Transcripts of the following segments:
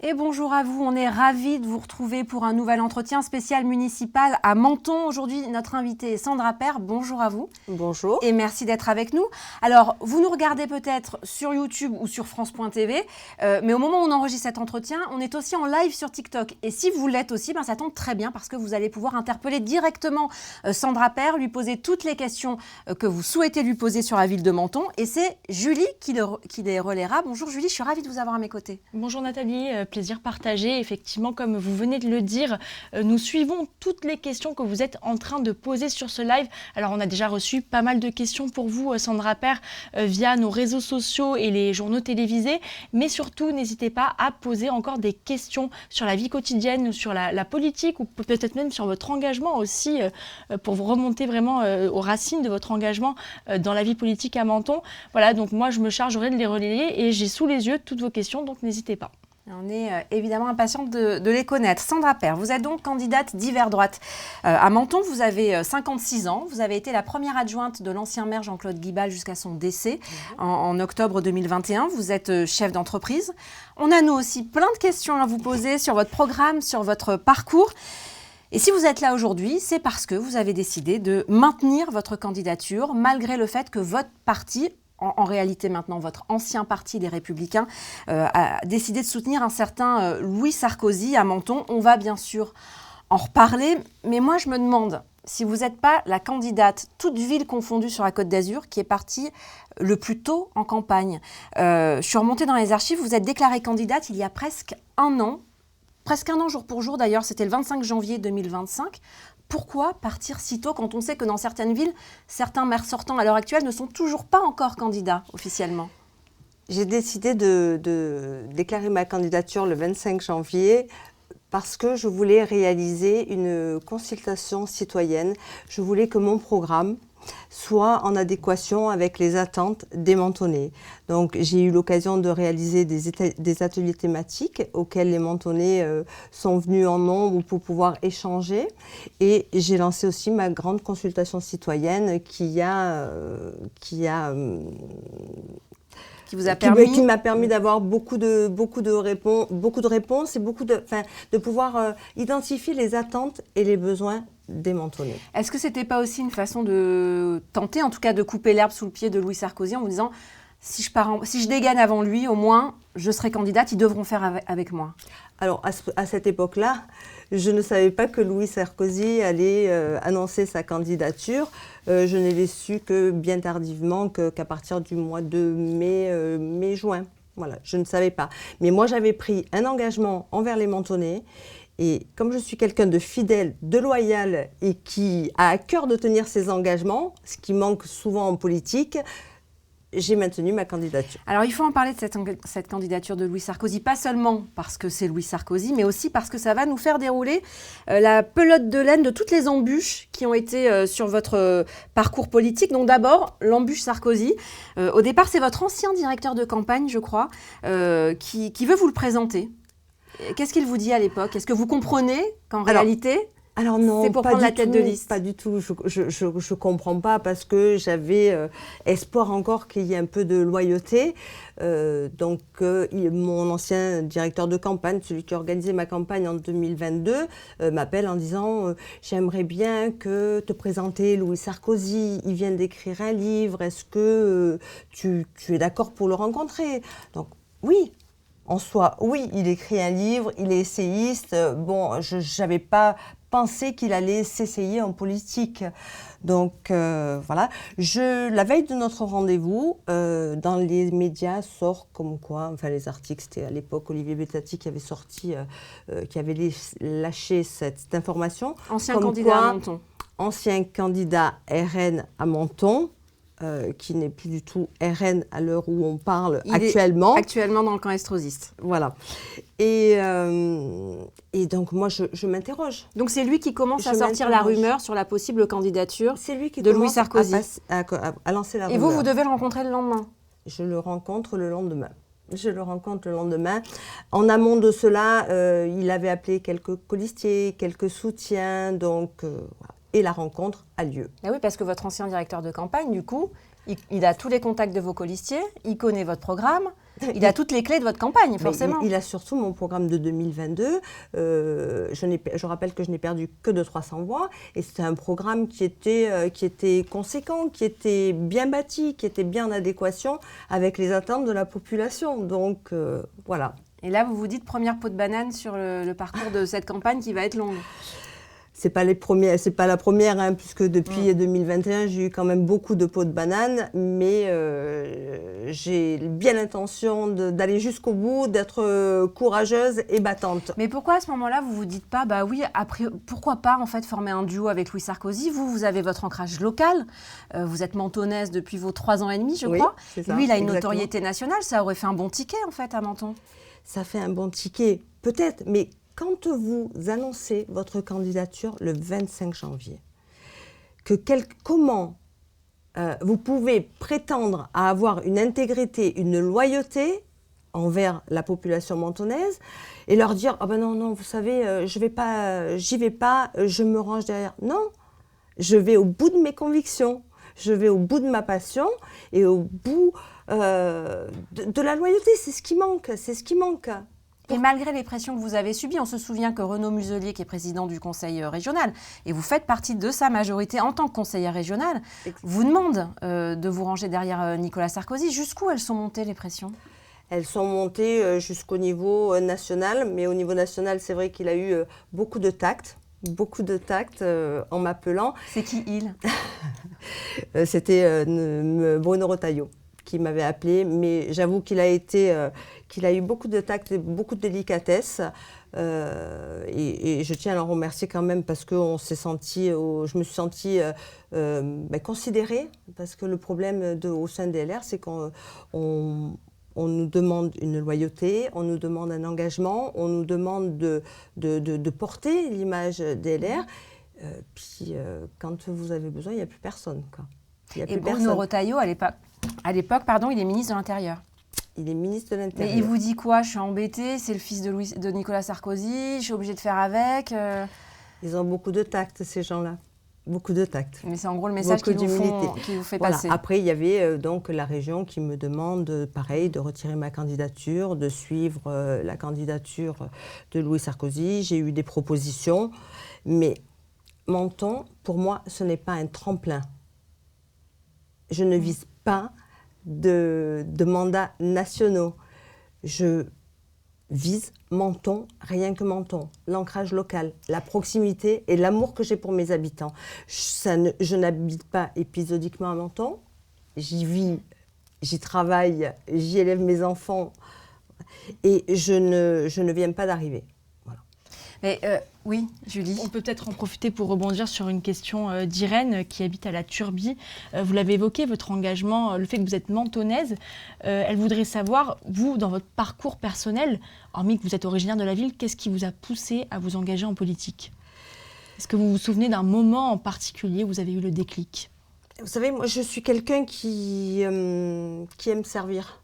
Et bonjour à vous, on est ravis de vous retrouver pour un nouvel entretien spécial municipal à Menton. Aujourd'hui, notre invitée est Sandra Père. Bonjour à vous. Bonjour. Et merci d'être avec nous. Alors, vous nous regardez peut-être sur YouTube ou sur France.tv, mais au moment où on enregistre cet entretien, on est aussi en live sur TikTok. Et si vous l'êtes aussi, ça tombe très bien parce que vous allez pouvoir interpeller directement Sandra Père, lui poser toutes les questions que vous souhaitez lui poser sur la ville de Menton. Et c'est Julie qui les relaiera. Bonjour Julie, je suis ravie de vous avoir à mes côtés. Bonjour Nathalie, plaisir partagé. Effectivement, comme vous venez de le dire, nous suivons toutes les questions que vous êtes en train de poser sur ce live. Alors, on a déjà reçu pas mal de questions pour vous, Sandra Père, via nos réseaux sociaux et les journaux télévisés. Mais surtout, n'hésitez pas à poser encore des questions sur la vie quotidienne ou sur la politique ou peut-être même sur votre engagement aussi, pour vous remonter vraiment aux racines de votre engagement dans la vie politique à Menton. Voilà, donc moi, je me chargerai de les relayer et j'ai sous les yeux toutes vos questions, donc n'hésitez pas. On est évidemment impatiente de les connaître. Sandra Père, vous êtes donc candidate d'hiver droite. À Menton, vous avez 56 ans. Vous avez été la première adjointe de l'ancien maire Jean-Claude Guibal jusqu'à son décès en octobre 2021. Vous êtes chef d'entreprise. On a nous aussi plein de questions à vous poser sur votre programme, sur votre parcours. Et si vous êtes là aujourd'hui, c'est parce que vous avez décidé de maintenir votre candidature malgré le fait que votre parti, en réalité maintenant votre ancien parti, les Républicains, a décidé de soutenir un certain Louis Sarkozy à Menton. On va bien sûr en reparler, mais moi je me demande si vous n'êtes pas la candidate, toute ville confondue sur la Côte d'Azur, qui est partie le plus tôt en campagne. Je suis remontée dans les archives, vous êtes déclarée candidate il y a presque un an jour pour jour d'ailleurs, c'était le 25 janvier 2025. Pourquoi partir si tôt quand on sait que dans certaines villes, certains maires sortants à l'heure actuelle ne sont toujours pas encore candidats officiellement ? J'ai décidé de déclarer ma candidature le 25 janvier parce que je voulais réaliser une consultation citoyenne. Je voulais que mon programme soit en adéquation avec les attentes des Mentonnais. Donc j'ai eu l'occasion de réaliser des ateliers thématiques auxquels les Mentonnais sont venus en nombre pour pouvoir échanger. Et j'ai lancé aussi ma grande consultation citoyenne qui m'a permis d'avoir beaucoup de réponses et de pouvoir identifier les attentes et les besoins des Mentonnais. Est-ce que c'était pas aussi une façon de tenter, en tout cas de couper l'herbe sous le pied de Louis Sarkozy en vous disant si je dégaine avant lui, au moins je serai candidate, ils devront faire avec moi? Alors à cette époque-là, je ne savais pas que Louis Sarkozy allait annoncer sa candidature. Je ne l'ai su que bien tardivement, qu'à partir du mois de mai-juin. Voilà, je ne savais pas. Mais moi, j'avais pris un engagement envers les Mentonnais. Et comme je suis quelqu'un de fidèle, de loyal et qui a à cœur de tenir ses engagements, ce qui manque souvent en politique, j'ai maintenu ma candidature. Alors, il faut en parler de cette candidature de Louis Sarkozy, pas seulement parce que c'est Louis Sarkozy, mais aussi parce que ça va nous faire dérouler la pelote de laine de toutes les embûches qui ont été sur votre parcours politique. Donc d'abord, l'embûche Sarkozy. Au départ, c'est votre ancien directeur de campagne, je crois, qui veut vous le présenter. Qu'est-ce qu'il vous dit à l'époque? Est-ce que vous comprenez qu'en réalité, alors non, c'est pour prendre la tête de liste? Pas du tout, je comprends pas parce que j'avais espoir encore qu'il y ait un peu de loyauté. Mon ancien directeur de campagne, celui qui organisait ma campagne en 2022, m'appelle en disant j'aimerais bien te présenter Louis Sarkozy, il vient d'écrire un livre, est-ce que tu es d'accord pour le rencontrer? Donc oui. En soi, oui, il écrit un livre, il est essayiste. Bon, je n'avais pas pensé qu'il allait s'essayer en politique. Donc, voilà. La veille de notre rendez-vous, dans les médias sort comme quoi, enfin les articles, c'était à l'époque Olivier Bettati qui avait sorti, qui avait lâché cette information. Ancien candidat à Menton. Ancien candidat RN à Menton. Qui n'est plus du tout RN à l'heure où on parle actuellement. Actuellement dans le camp estrosiste. Voilà. Et donc moi, je m'interroge. Donc c'est lui qui commence à sortir la rumeur sur la possible candidature de Louis Sarkozy. À lancer la rumeur. Et vous devez le rencontrer le lendemain? Je le rencontre le lendemain. En amont de cela, il avait appelé quelques colistiers, quelques soutiens, donc voilà. Et la rencontre a lieu. Ah oui, parce que votre ancien directeur de campagne, du coup, il a tous les contacts de vos colistiers, il connaît votre programme. Il a toutes les clés de votre campagne, forcément. Il a surtout mon programme de 2022. Je rappelle que je n'ai perdu que de 300 voix. Et c'était un programme qui était conséquent, qui était bien bâti, qui était bien en adéquation avec les attentes de la population. Donc, voilà. Et là, vous vous dites première peau de banane sur le parcours de cette campagne qui va être longue. C'est pas la première, hein, puisque depuis 2021, j'ai eu quand même beaucoup de peaux de banane, mais j'ai bien l'intention d'aller jusqu'au bout, d'être courageuse et battante. Mais pourquoi à ce moment-là, vous vous dites pas, bah oui, après, pourquoi pas en fait former un duo avec Louis Sarkozy? Vous avez votre ancrage local, vous êtes mentonnaise depuis vos 3 ans et demi, je crois. C'est ça, lui, il a une exactement. notoriété nationale, ça aurait fait un bon ticket en fait à Menton. Ça fait un bon ticket, peut-être, mais quand vous annoncez votre candidature le 25 janvier, comment vous pouvez prétendre à avoir une intégrité, une loyauté envers la population mentonnaise et leur dire « Ah ben non, vous savez, j'y vais pas, je me range derrière. » Non, je vais au bout de mes convictions, je vais au bout de ma passion et au bout de la loyauté. C'est ce qui manque. Et malgré les pressions que vous avez subies, on se souvient que Renaud Muselier, qui est président du conseil régional, et vous faites partie de sa majorité en tant que conseillère régionale, vous demande de vous ranger derrière Nicolas Sarkozy. Jusqu'où elles sont montées, les pressions ? Elles sont montées jusqu'au niveau national, mais au niveau national, c'est vrai qu'il a eu beaucoup de tact en m'appelant. C'est qui il ? C'était Bruno Retailleau qui m'avait appelé, mais j'avoue qu'il a eu beaucoup de tact et beaucoup de délicatesse. Et je tiens à l'en remercier quand même parce que je me suis sentie considérée, parce que le problème au sein des LR, c'est qu'on nous demande une loyauté, on nous demande un engagement, on nous demande de porter l'image des LR. Puis quand vous avez besoin, il n'y a plus personne, quoi. Et Bruno Retailleau, à l'époque, il est ministre de l'Intérieur. Il est ministre de l'Intérieur. Mais il vous dit quoi ? Je suis embêtée, c'est le fils de Nicolas Sarkozy, je suis obligée de faire avec. Ils ont beaucoup de tact, ces gens-là. Beaucoup de tact. Mais c'est en gros le message qui vous fait passer. Après, il y avait donc la région qui me demande, pareil, de retirer ma candidature, de suivre la candidature de Louis Sarkozy. J'ai eu des propositions, mais Menton, pour moi, ce n'est pas un tremplin. Je ne vise pas de mandats nationaux. Je vise Menton, rien que Menton, l'ancrage local, la proximité et l'amour que j'ai pour mes habitants. Je n'habite pas épisodiquement à Menton, j'y vis, j'y travaille, j'y élève mes enfants et je ne viens pas d'arriver. Voilà. Mais oui, Julie. On peut peut-être en profiter pour rebondir sur une question d'Irène qui habite à la Turbie. Vous l'avez évoqué, votre engagement, le fait que vous êtes mentonnaise. Elle voudrait savoir, vous, dans votre parcours personnel, hormis que vous êtes originaire de la ville, qu'est-ce qui vous a poussé à vous engager en politique ? Est-ce que vous vous souvenez d'un moment en particulier où vous avez eu le déclic ? Vous savez, moi, je suis quelqu'un qui aime servir.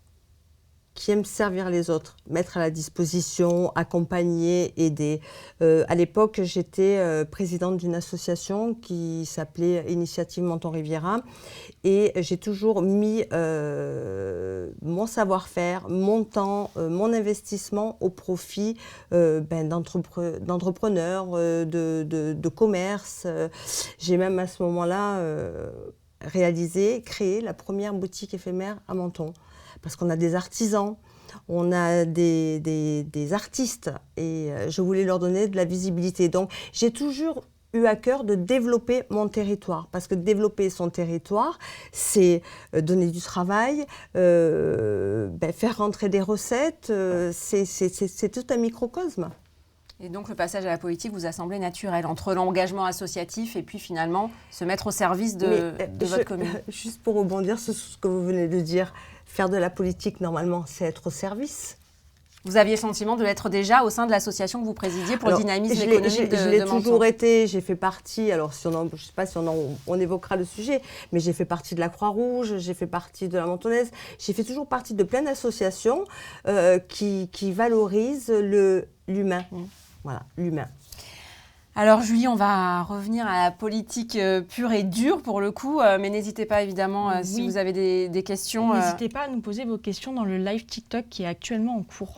Qui aime servir les autres, mettre à la disposition, accompagner, aider. À l'époque, j'étais présidente d'une association qui s'appelait Initiative Menton-Riviera et j'ai toujours mis mon savoir-faire, mon temps, mon investissement au profit d'entrepreneurs, de commerce. J'ai même à ce moment-là créé la première boutique éphémère à Menton. Parce qu'on a des artisans, on a des artistes et je voulais leur donner de la visibilité. Donc j'ai toujours eu à cœur de développer mon territoire. Parce que développer son territoire, c'est donner du travail, faire rentrer des recettes, c'est tout un microcosme. Et donc le passage à la politique vous a semblé naturel, entre l'engagement associatif et puis finalement se mettre au service de votre commune. Juste pour rebondir sur ce que vous venez de dire, faire de la politique, normalement, c'est être au service. Vous aviez le sentiment de l'être déjà au sein de l'association que vous présidiez pour le dynamisme économique de Menton. Je l'ai toujours été, j'ai fait partie, alors je ne sais pas si on évoquera le sujet, mais j'ai fait partie de la Croix-Rouge, j'ai fait partie de la Mentonnaise, j'ai fait toujours partie de plein d'associations qui valorisent l'humain. Voilà, l'humain. Alors Julie, on va revenir à la politique pure et dure pour le coup, mais n'hésitez pas évidemment si Oui. vous avez des questions. N'hésitez pas à nous poser vos questions dans le live TikTok qui est actuellement en cours.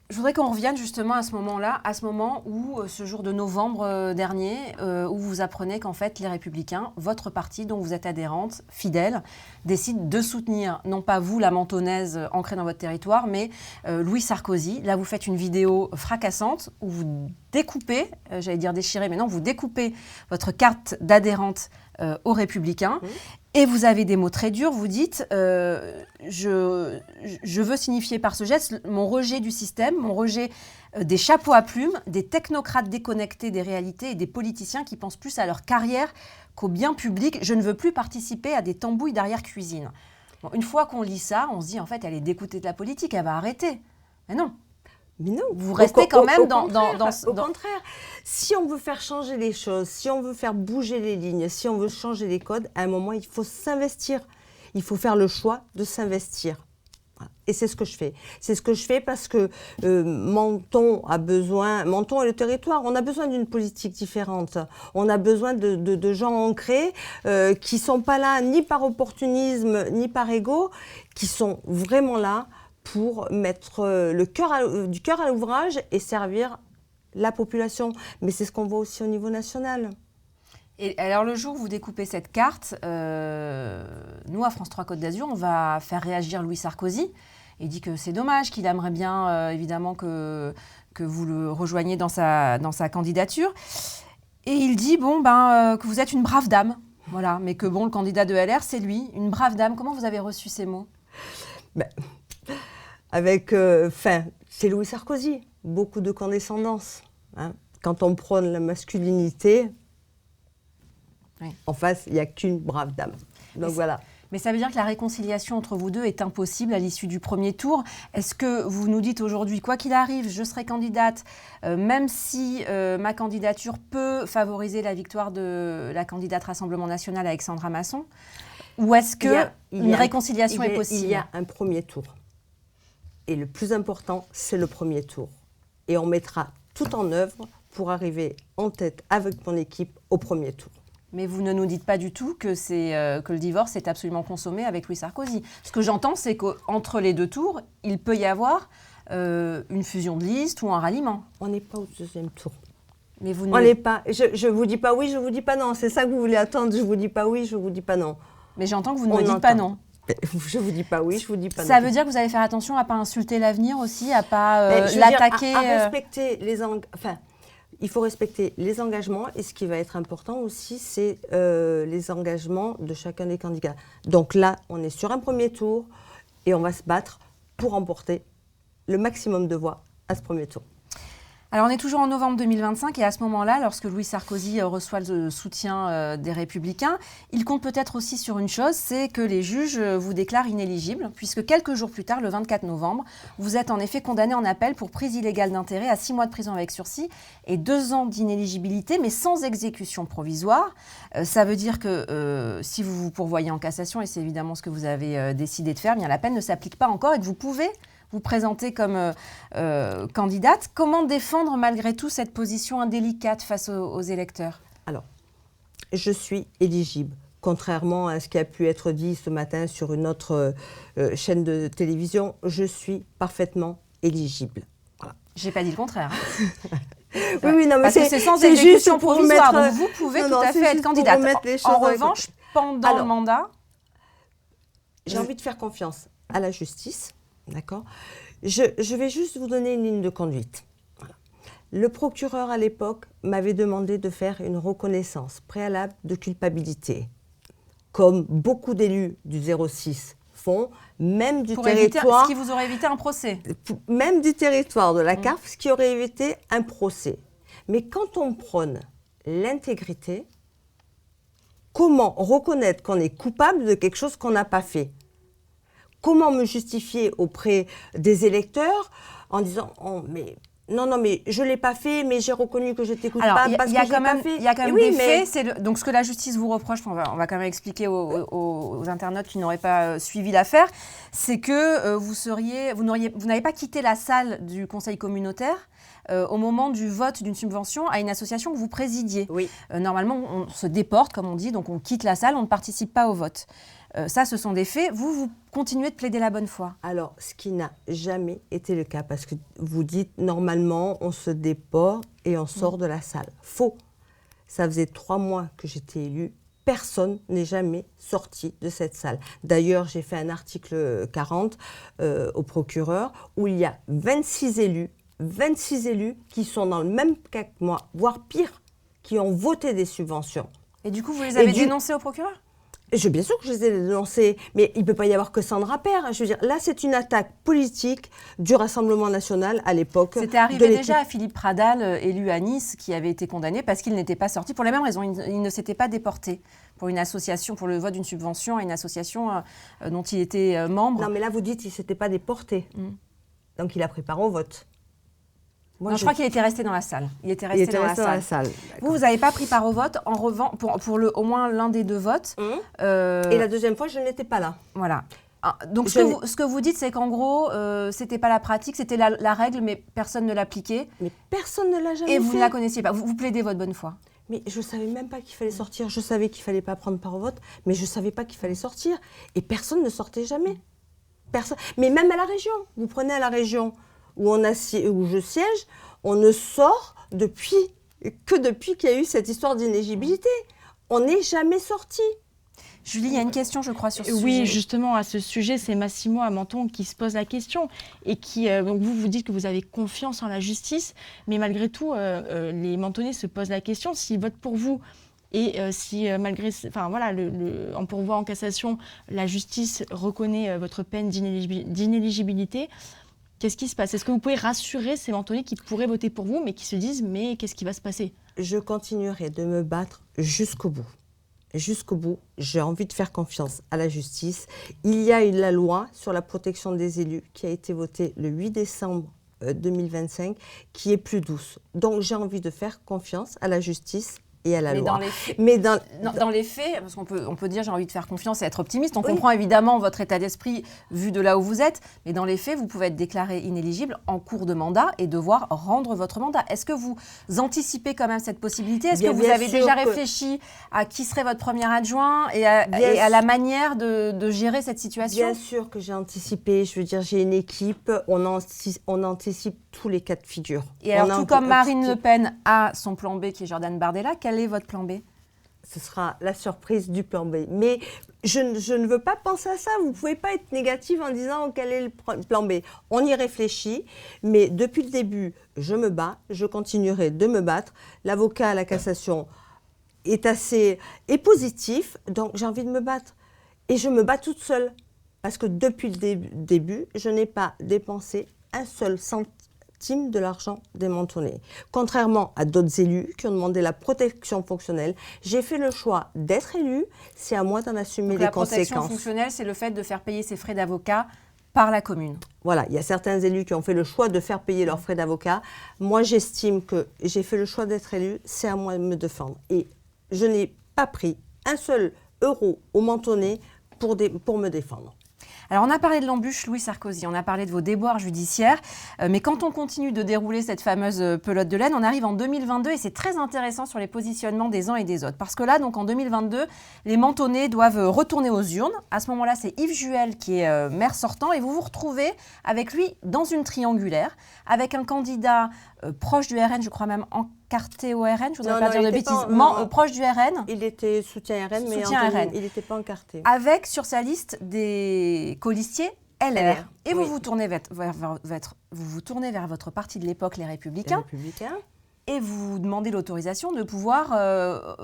Je voudrais qu'on revienne justement à ce moment-là, à ce moment où, ce jour de novembre dernier, où vous apprenez qu'en fait les Républicains, votre parti dont vous êtes adhérente, fidèle, décide de soutenir, non pas vous, la mentonnaise ancrée dans votre territoire, mais Louis Sarkozy. Là, vous faites une vidéo fracassante où vous découpez, j'allais dire déchirez, mais non, vous découpez votre carte d'adhérente aux Républicains. Et vous avez des mots très durs, vous dites je veux signifier par ce geste mon rejet du système, mon rejet des chapeaux à plumes, des technocrates déconnectés des réalités et des politiciens qui pensent plus à leur carrière qu'au bien public. Je ne veux plus participer à des tambouilles d'arrière-cuisine. Bon, une fois qu'on lit ça, on se dit en fait elle est dégoûtée de la politique, elle va arrêter. Mais non. Mais non, vous restez quand même dans... Au contraire, si on veut faire changer les choses, si on veut faire bouger les lignes, si on veut changer les codes, à un moment, il faut s'investir. Il faut faire le choix de s'investir. Voilà. Et c'est ce que je fais. C'est ce que je fais parce que Menton et le territoire, on a besoin d'une politique différente. On a besoin de gens ancrés qui ne sont pas là ni par opportunisme, ni par ego, qui sont vraiment là pour mettre du cœur à l'ouvrage et servir la population. Mais c'est ce qu'on voit aussi au niveau national. Et alors le jour où vous découpez cette carte, nous à France 3 Côte d'Azur, on va faire réagir Louis Sarkozy. Il dit que c'est dommage, qu'il aimerait bien évidemment que vous le rejoigniez dans sa candidature. Et il dit que vous êtes une brave dame, voilà, mais que le candidat de LR c'est lui, une brave dame. Comment vous avez reçu ces mots? C'est Louis Sarkozy, beaucoup de condescendance. Hein. Quand on prône la masculinité, oui. En face, il n'y a qu'une brave dame. Donc voilà. Mais ça veut dire que la réconciliation entre vous deux est impossible à l'issue du premier tour. Est-ce que vous nous dites aujourd'hui, quoi qu'il arrive, je serai candidate, même si ma candidature peut favoriser la victoire de la candidate Rassemblement National Alexandra Masson? Ou est-ce qu'une réconciliation est possible? Il y a un premier tour. Et le plus important, c'est le premier tour. Et on mettra tout en œuvre pour arriver en tête avec mon équipe au premier tour. Mais vous ne nous dites pas du tout que le divorce est absolument consommé avec Louis Sarkozy. Ce que j'entends, c'est qu'entre les deux tours, il peut y avoir une fusion de liste ou un ralliement. On n'est pas au deuxième tour. Mais vous on n'est pas. Je vous dis pas oui, je vous dis pas non. C'est ça que vous voulez attendre. Je vous dis pas oui, je vous dis pas non. Mais j'entends que vous ne me dites pas non. Je vous dis pas oui, je vous dis pas non. Ça veut dire que vous allez faire attention à pas insulter l'avenir aussi, à pas l'attaquer. À respecter il faut respecter les engagements et ce qui va être important aussi, c'est les engagements de chacun des candidats. Donc là, on est sur un premier tour et on va se battre pour remporter le maximum de voix à ce premier tour. Alors on est toujours en novembre 2025 et à ce moment-là, lorsque Louis Sarkozy reçoit le soutien des Républicains, il compte peut-être aussi sur une chose, c'est que les juges vous déclarent inéligible, puisque quelques jours plus tard, le 24 novembre, vous êtes en effet condamné en appel pour prise illégale d'intérêt à 6 mois de prison avec sursis et 2 ans d'inéligibilité, mais sans exécution provisoire. Ça veut dire que si vous vous pourvoyez en cassation, et c'est évidemment ce que vous avez décidé de faire, bien la peine ne s'applique pas encore et que vous pouvez vous présenter comme candidate. Comment défendre malgré tout cette position indélicate face aux électeurs? Alors, je suis éligible, contrairement à ce qui a pu être dit ce matin sur une autre chaîne de télévision. Je suis parfaitement éligible. Voilà. J'ai pas dit le contraire. Oui, non, mais parce que c'est sans exécution provisoire, donc vous pouvez tout à fait être candidate. En revanche, pendant le mandat... J'ai envie de faire confiance à la justice. D'accord. Je vais juste vous donner une ligne de conduite. Voilà. Le procureur à l'époque m'avait demandé de faire une reconnaissance préalable de culpabilité, comme beaucoup d'élus du 06 font, même du territoire... Ce qui vous aurait évité un procès. Même du territoire de la CAF, ce qui aurait évité un procès. Mais quand on prône l'intégrité, comment reconnaître qu'on est coupable de quelque chose qu'on n'a pas fait ? Comment me justifier auprès des électeurs en disant « mais Non, mais je ne l'ai pas fait, mais j'ai reconnu que je ne t'écoute Alors, pas il parce y que a je quand l'ai pas même, fait. il y a quand même Oui, des mais faits. Donc, ce que la justice vous reproche, on va quand même expliquer aux internautes qui n'auraient pas suivi l'affaire, c'est que vous n'avez pas quitté la salle du conseil communautaire au moment du vote d'une subvention à une association que vous présidiez. Oui. Normalement, on se déporte, comme on dit, donc on quitte la salle, on ne participe pas au vote. Ça, ce sont des faits. Vous continuez de plaider la bonne foi. Alors, ce qui n'a jamais été le cas, parce que vous dites, normalement, on se déporte et on sort de la salle. Faux. Ça faisait 3 mois que j'étais élue. Personne n'est jamais sorti de cette salle. D'ailleurs, j'ai fait un article 40 au procureur où il y a 26 élus qui sont dans le même cas que moi, voire pire, qui ont voté des subventions. Et du coup, vous les avez dénoncés au procureur ? Bien sûr que je les ai dénoncés, mais il ne peut pas y avoir que Sandra Père. Je veux dire, là, c'est une attaque politique du Rassemblement national à l'époque. C'était arrivé déjà à Philippe Pradal, élu à Nice, qui avait été condamné parce qu'il n'était pas sorti, pour la même raison, il ne s'était pas déporté pour une association, pour le vote d'une subvention à une association dont il était membre. Non, mais là, vous dites qu'il ne s'était pas déporté. Donc, il a pris part au vote. Moi, je crois qu'il était resté dans la salle. Il était resté dans la salle. Vous n'avez pas pris part au vote. En revanche, pour au moins l'un des 2 votes. Et la deuxième fois, je n'étais pas là. Voilà. Donc, ce que vous dites, c'est qu'en gros, ce n'était pas la pratique, c'était la règle, mais personne ne l'appliquait. Mais personne ne l'a jamais fait. Et vous ne la connaissiez pas. Vous plaidez votre bonne foi. Mais je ne savais même pas qu'il fallait sortir. Je savais qu'il ne fallait pas prendre part au vote, mais je ne savais pas qu'il fallait sortir. Et personne ne sortait jamais. Personne. Mais même à la région. Vous prenez à la région où je siège, on ne sort depuis qu'il y a eu cette histoire d'inéligibilité. On n'est jamais sorti. Julie, il y a une question, je crois, sur ce sujet. Oui, justement, à ce sujet, c'est Massimo à Menton qui se pose la question et qui, donc vous dites que vous avez confiance en la justice, mais malgré tout, les Mentonnais se posent la question s'ils votent pour vous et si malgré, enfin voilà, en pourvoi en cassation, la justice reconnaît votre peine d'inéligibilité. Qu'est-ce qui se passe? Est-ce que vous pouvez rassurer ces Mentonnais qui pourraient voter pour vous, mais qui se disent « mais qu'est-ce qui va se passer ?» Je continuerai de me battre jusqu'au bout. Jusqu'au bout, j'ai envie de faire confiance à la justice. Il y a eu la loi sur la protection des élus qui a été votée le 8 décembre 2025, qui est plus douce. Donc j'ai envie de faire confiance à la justice et à la loi. Mais dans les faits, parce qu'on peut dire j'ai envie de faire confiance et être optimiste, on comprend évidemment votre état d'esprit vu de là où vous êtes, mais dans les faits, vous pouvez être déclaré inéligible en cours de mandat et devoir rendre votre mandat. Est-ce que vous anticipez quand même cette possibilité? Est-ce que vous avez déjà réfléchi à qui serait votre premier adjoint et à la manière de gérer cette situation? Bien sûr que j'ai anticipé. Je veux dire, j'ai une équipe, on anticipe tous les cas de figure. Et alors, tout comme Marine Le Pen a son plan B qui est Jordan Bardella, quel est votre plan B? Ce sera la surprise du plan B. Mais je ne veux pas penser à ça. Vous ne pouvez pas être négative en disant quel est le plan B. On y réfléchit, mais depuis le début, je me bats, je continuerai de me battre. L'avocat à la cassation est positif, donc j'ai envie de me battre. Et je me bats toute seule. Parce que depuis le début, je n'ai pas dépensé un seul centime de l'argent des Mentonnais. Contrairement à d'autres élus qui ont demandé la protection fonctionnelle, j'ai fait le choix d'être élu, c'est à moi d'en assumer les conséquences. La protection fonctionnelle, c'est le fait de faire payer ses frais d'avocat par la commune. Voilà, il y a certains élus qui ont fait le choix de faire payer leurs frais d'avocat. Moi, j'estime que j'ai fait le choix d'être élu, c'est à moi de me défendre. Et je n'ai pas pris un seul euro aux Mentonnais pour me défendre. Alors, on a parlé de l'embûche Louis Sarkozy, on a parlé de vos déboires judiciaires, mais quand on continue de dérouler cette fameuse pelote de laine, on arrive en 2022 et c'est très intéressant sur les positionnements des uns et des autres. Parce que là, donc en 2022, les Mentonnais doivent retourner aux urnes. À ce moment-là, c'est Yves Juel qui est maire sortant et vous vous retrouvez avec lui dans une triangulaire, avec un candidat proche du RN, je crois même encarté au RN, je ne voudrais pas dire de bêtises, proche du RN. Il était soutien RN, mais il n'était pas encarté. Avec sur sa liste des colistiers LR. Et vous vous tournez vers votre parti de l'époque, les Républicains. Et vous demandez l'autorisation de pouvoir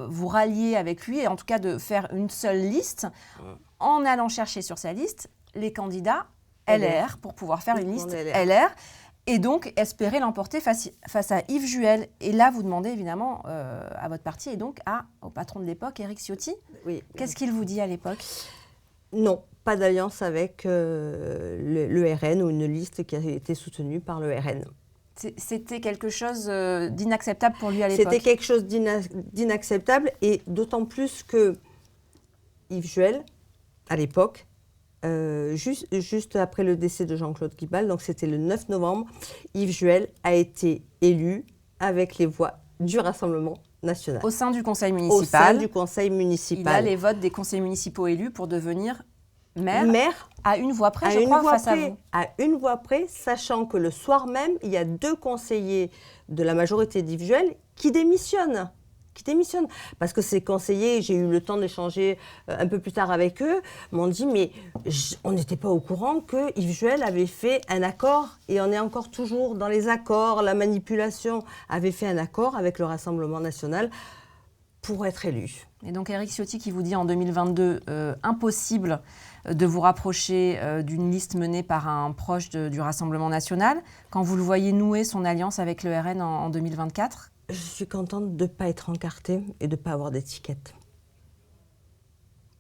vous rallier avec lui, et en tout cas de faire une seule liste, en allant chercher sur sa liste les candidats LR, pour pouvoir faire une liste LR. Et donc, espérer l'emporter face à Yves Juel. Et là, vous demandez évidemment à votre parti et donc au patron de l'époque, Éric Ciotti. Oui. Qu'est-ce qu'il vous dit à l'époque? Non, pas d'alliance avec le RN ou une liste qui a été soutenue par le RN. C'était quelque chose d'inacceptable pour lui à l'époque. C'était quelque chose d'inacceptable et d'autant plus que Yves Juel, à l'époque, juste après le décès de Jean-Claude Guibal, donc c'était le 9 novembre, Yves Juel a été élu avec les voix du Rassemblement national. Au sein du conseil municipal. Au sein du conseil municipal. Il a les votes des conseillers municipaux élus pour devenir maire à une voix près, je crois, face à vous. À une voix près, sachant que le soir même, il y a 2 conseillers de la majorité d'Yves Juel qui démissionnent. Parce que ces conseillers, j'ai eu le temps d'échanger un peu plus tard avec eux, m'ont dit mais on n'était pas au courant que Yves Juel avait fait un accord, et on est encore toujours dans les accords, la manipulation, avait fait un accord avec le Rassemblement national pour être élu. Et donc Éric Ciotti qui vous dit en 2022, impossible de vous rapprocher d'une liste menée par un proche du Rassemblement national, quand vous le voyez nouer son alliance avec le RN en 2024 ? Je suis contente de ne pas être encartée et de ne pas avoir d'étiquette.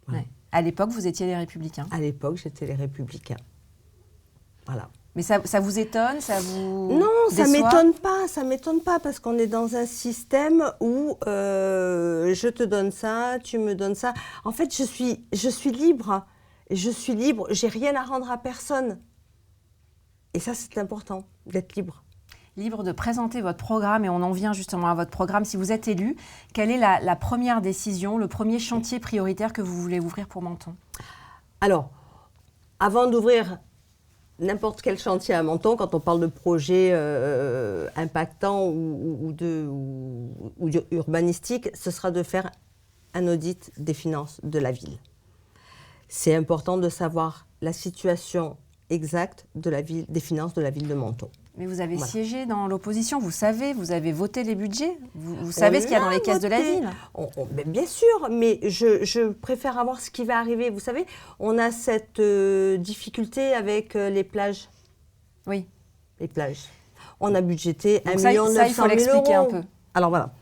Voilà. Ouais. À l'époque, vous étiez les Républicains. À l'époque, j'étais les Républicains. Voilà. Mais ça vous étonne, ça vous Non, déçoit? ça m'étonne pas, parce qu'on est dans un système où je te donne ça, tu me donnes ça. En fait, je suis libre. J'ai rien à rendre à personne. Et ça, c'est important, d'être libre. Libre de présenter votre programme, et on en vient justement à votre programme. Si vous êtes élu, quelle est la première décision, le premier chantier prioritaire que vous voulez ouvrir pour Menton? Alors, avant d'ouvrir n'importe quel chantier à Menton, quand on parle de projets impactants ou urbanistiques, ce sera de faire un audit des finances de la ville. C'est important de savoir la situation exacte de la ville, des finances de la ville de Menton. Mais vous avez siégé dans l'opposition, vous savez, vous avez voté les budgets, vous savez ce qu'il y a dans les caisses de la ville. Bien sûr, mais je préfère avoir ce qui va arriver. Vous savez, on a cette difficulté avec les plages. Oui. Les plages. On a budgété 1 900 000 euros. Il faut l'expliquer un peu. Alors voilà.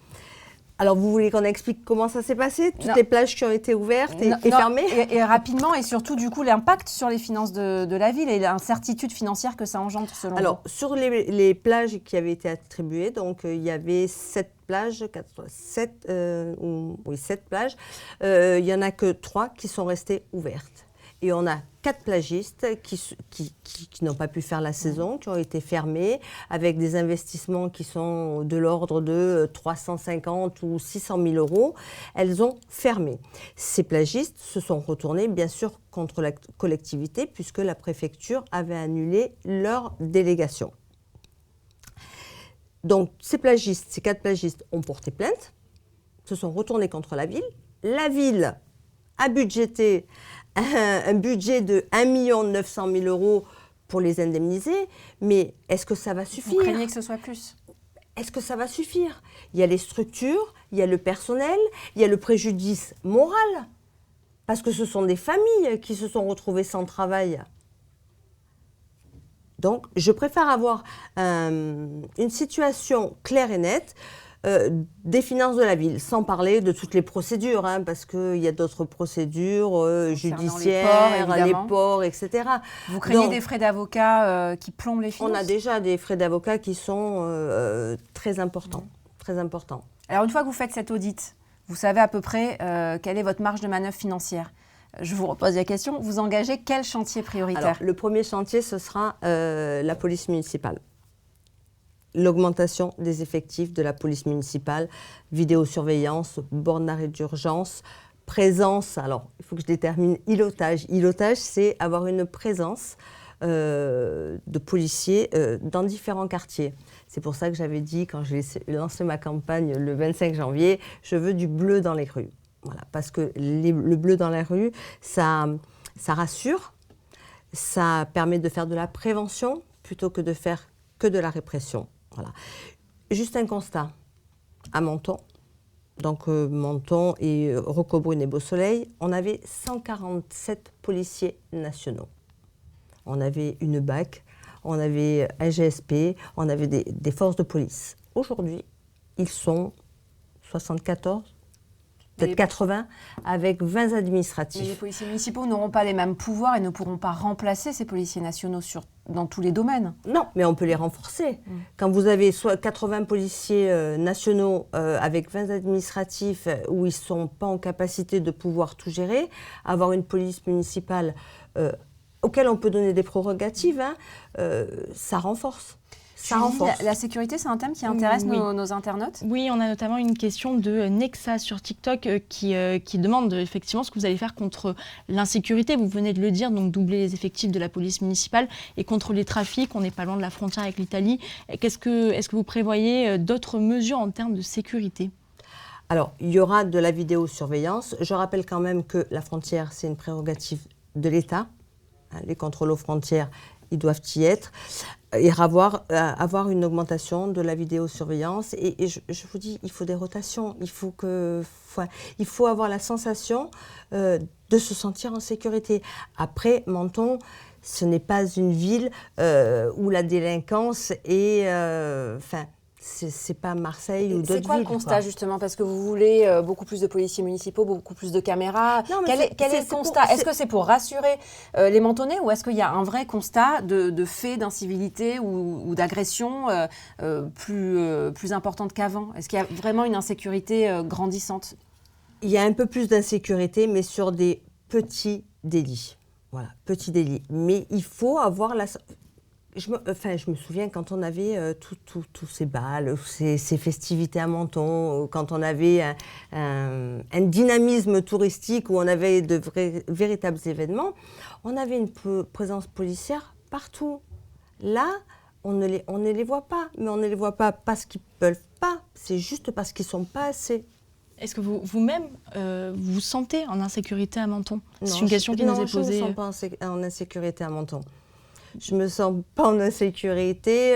Alors, vous voulez qu'on explique comment ça s'est passé? Toutes les plages qui ont été ouvertes et fermées? Et rapidement, et surtout, du coup, l'impact sur les finances de la ville et l'incertitude financière que ça engendre, selon vous. Alors, sur les plages qui avaient été attribuées, donc il y avait 7 plages, 7 plages. Il n'y en a que 3 qui sont restées ouvertes. Et on a 4 plagistes qui n'ont pas pu faire la saison, qui ont été fermés, avec des investissements qui sont de l'ordre de 350 ou 600 000 euros. Elles ont fermé. Ces plagistes se sont retournés, bien sûr, contre la collectivité, puisque la préfecture avait annulé leur délégation. Donc, ces 4 plagistes ont porté plainte, se sont retournés contre la ville. La ville a budgété un budget de 1 900 000 euros pour les indemniser, mais est-ce que ça va suffire? Vous craignez que ce soit plus? Est-ce que ça va suffire? Il y a les structures, il y a le personnel, il y a le préjudice moral, parce que ce sont des familles qui se sont retrouvées sans travail. Donc, je préfère avoir une situation claire et nette des finances de la ville, sans parler de toutes les procédures, parce qu'il y a d'autres procédures judiciaires, les ports, etc. Vous craignez des frais d'avocat qui plombent les finances? On a déjà des frais d'avocat qui sont très importants, très importants. Alors, une fois que vous faites cet audit, vous savez à peu près quelle est votre marge de manœuvre financière. Je vous repose la question, vous engagez quel chantier prioritaire? Alors, le premier chantier, ce sera la police municipale. L'augmentation des effectifs de la police municipale, vidéosurveillance, bornes d'arrêt d'urgence, présence, alors il faut que je détermine îlotage. Îlotage, c'est avoir une présence de policiers dans différents quartiers. C'est pour ça que j'avais dit, quand j'ai lancé ma campagne le 25 janvier, je veux du bleu dans les rues. Voilà, parce que le bleu dans la rue, ça rassure, ça permet de faire de la prévention plutôt que de faire que de la répression. Voilà. Juste un constat. À Menton, donc Menton et Roquebrune et Beausoleil, on avait 147 policiers nationaux. On avait une BAC, on avait un GSP, on avait des forces de police. Aujourd'hui, ils sont 74 peut-être 80, avec 20 Mais les administratifs. policiers municipaux n'auront pas les mêmes pouvoirs et ne pourront pas remplacer ces policiers nationaux dans tous les domaines. Non, mais on peut les renforcer. Quand vous avez soit 80 policiers nationaux avec 20 administratifs où ils ne sont pas en capacité de pouvoir tout gérer, avoir une police municipale auquel on peut donner des prérogatives, ça renforce. Ça Julie, renforce. la sécurité, c'est un thème qui intéresse Oui. nos internautes. Oui, on a notamment une question de Nexa sur TikTok qui demande effectivement ce que vous allez faire contre l'insécurité. Vous venez de le dire, donc doubler les effectifs de la police municipale et contre les trafics. On n'est pas loin de la frontière avec l'Italie. Est-ce que vous prévoyez d'autres mesures en termes de sécurité ? Alors, il y aura de la vidéosurveillance. Je rappelle quand même que la frontière, c'est une prérogative de l'État. Les contrôles aux frontières, ils doivent y être. Et avoir une augmentation de la vidéosurveillance. Et je vous dis, il faut des rotations. Il faut avoir la sensation de se sentir en sécurité. Après, Menton, ce n'est pas une ville où la délinquance est... c'est pas Marseille ou d'autres villes. C'est quoi le constat justement? Parce que vous voulez beaucoup plus de policiers municipaux, beaucoup plus de caméras. Non, mais Quel est le constat? Est-ce que c'est pour rassurer les Mentonnais ou est-ce qu'il y a un vrai constat de faits d'incivilité ou d'agression plus importante qu'avant? Est-ce qu'il y a vraiment une insécurité grandissante? Il y a un peu plus d'insécurité, mais sur des petits délits. Voilà, petits délits. Mais il faut avoir la... Je me souviens quand on avait tous ces bals, ces festivités à Menton, quand on avait un dynamisme touristique où on avait de véritables événements, on avait une présence policière partout. Là, on ne les voit pas, mais on ne les voit pas parce qu'ils ne peuvent pas, c'est juste parce qu'ils ne sont pas assez. Est-ce que vous-même, vous sentez en insécurité à Menton? C'est une Non, question qui nous est posée. Je ne me sens pas en insécurité à Menton. Je me sens pas en insécurité,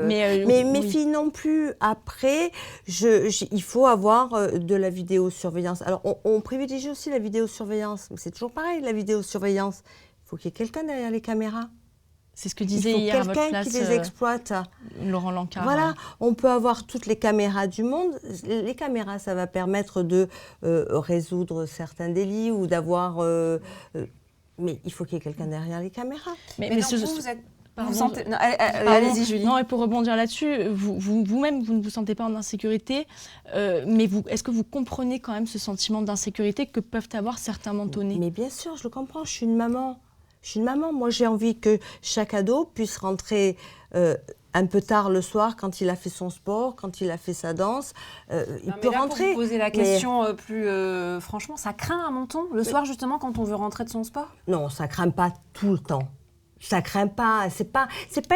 mais mes filles non plus. Après, il faut avoir de la vidéosurveillance. Alors, on privilégie aussi la vidéosurveillance, mais c'est toujours pareil, la vidéosurveillance. Il faut qu'il y ait quelqu'un derrière les caméras. C'est ce que disait hier à votre quelqu'un place qui les exploite. Laurent Lancard. Voilà, on peut avoir toutes les caméras du monde. Les caméras, ça va permettre de résoudre certains délits ou d'avoir... mais il faut qu'il y ait quelqu'un derrière les caméras. Mais donc, vous êtes... Allez-y, Julie. Non, et pour rebondir là-dessus, vous-même, vous ne vous sentez pas en insécurité, mais est-ce que vous comprenez quand même ce sentiment d'insécurité que peuvent avoir certains Mentonnais? Mais bien sûr, je le comprends, je suis une maman. Moi, j'ai envie que chaque ado puisse rentrer un peu tard le soir quand il a fait son sport, quand il a fait sa danse. Il peut rentrer. Pour vous poser la question plus franchement, ça craint à Menton le soir justement quand on veut rentrer de son sport? Non, ça craint pas tout le temps. Ça craint pas. C'est pas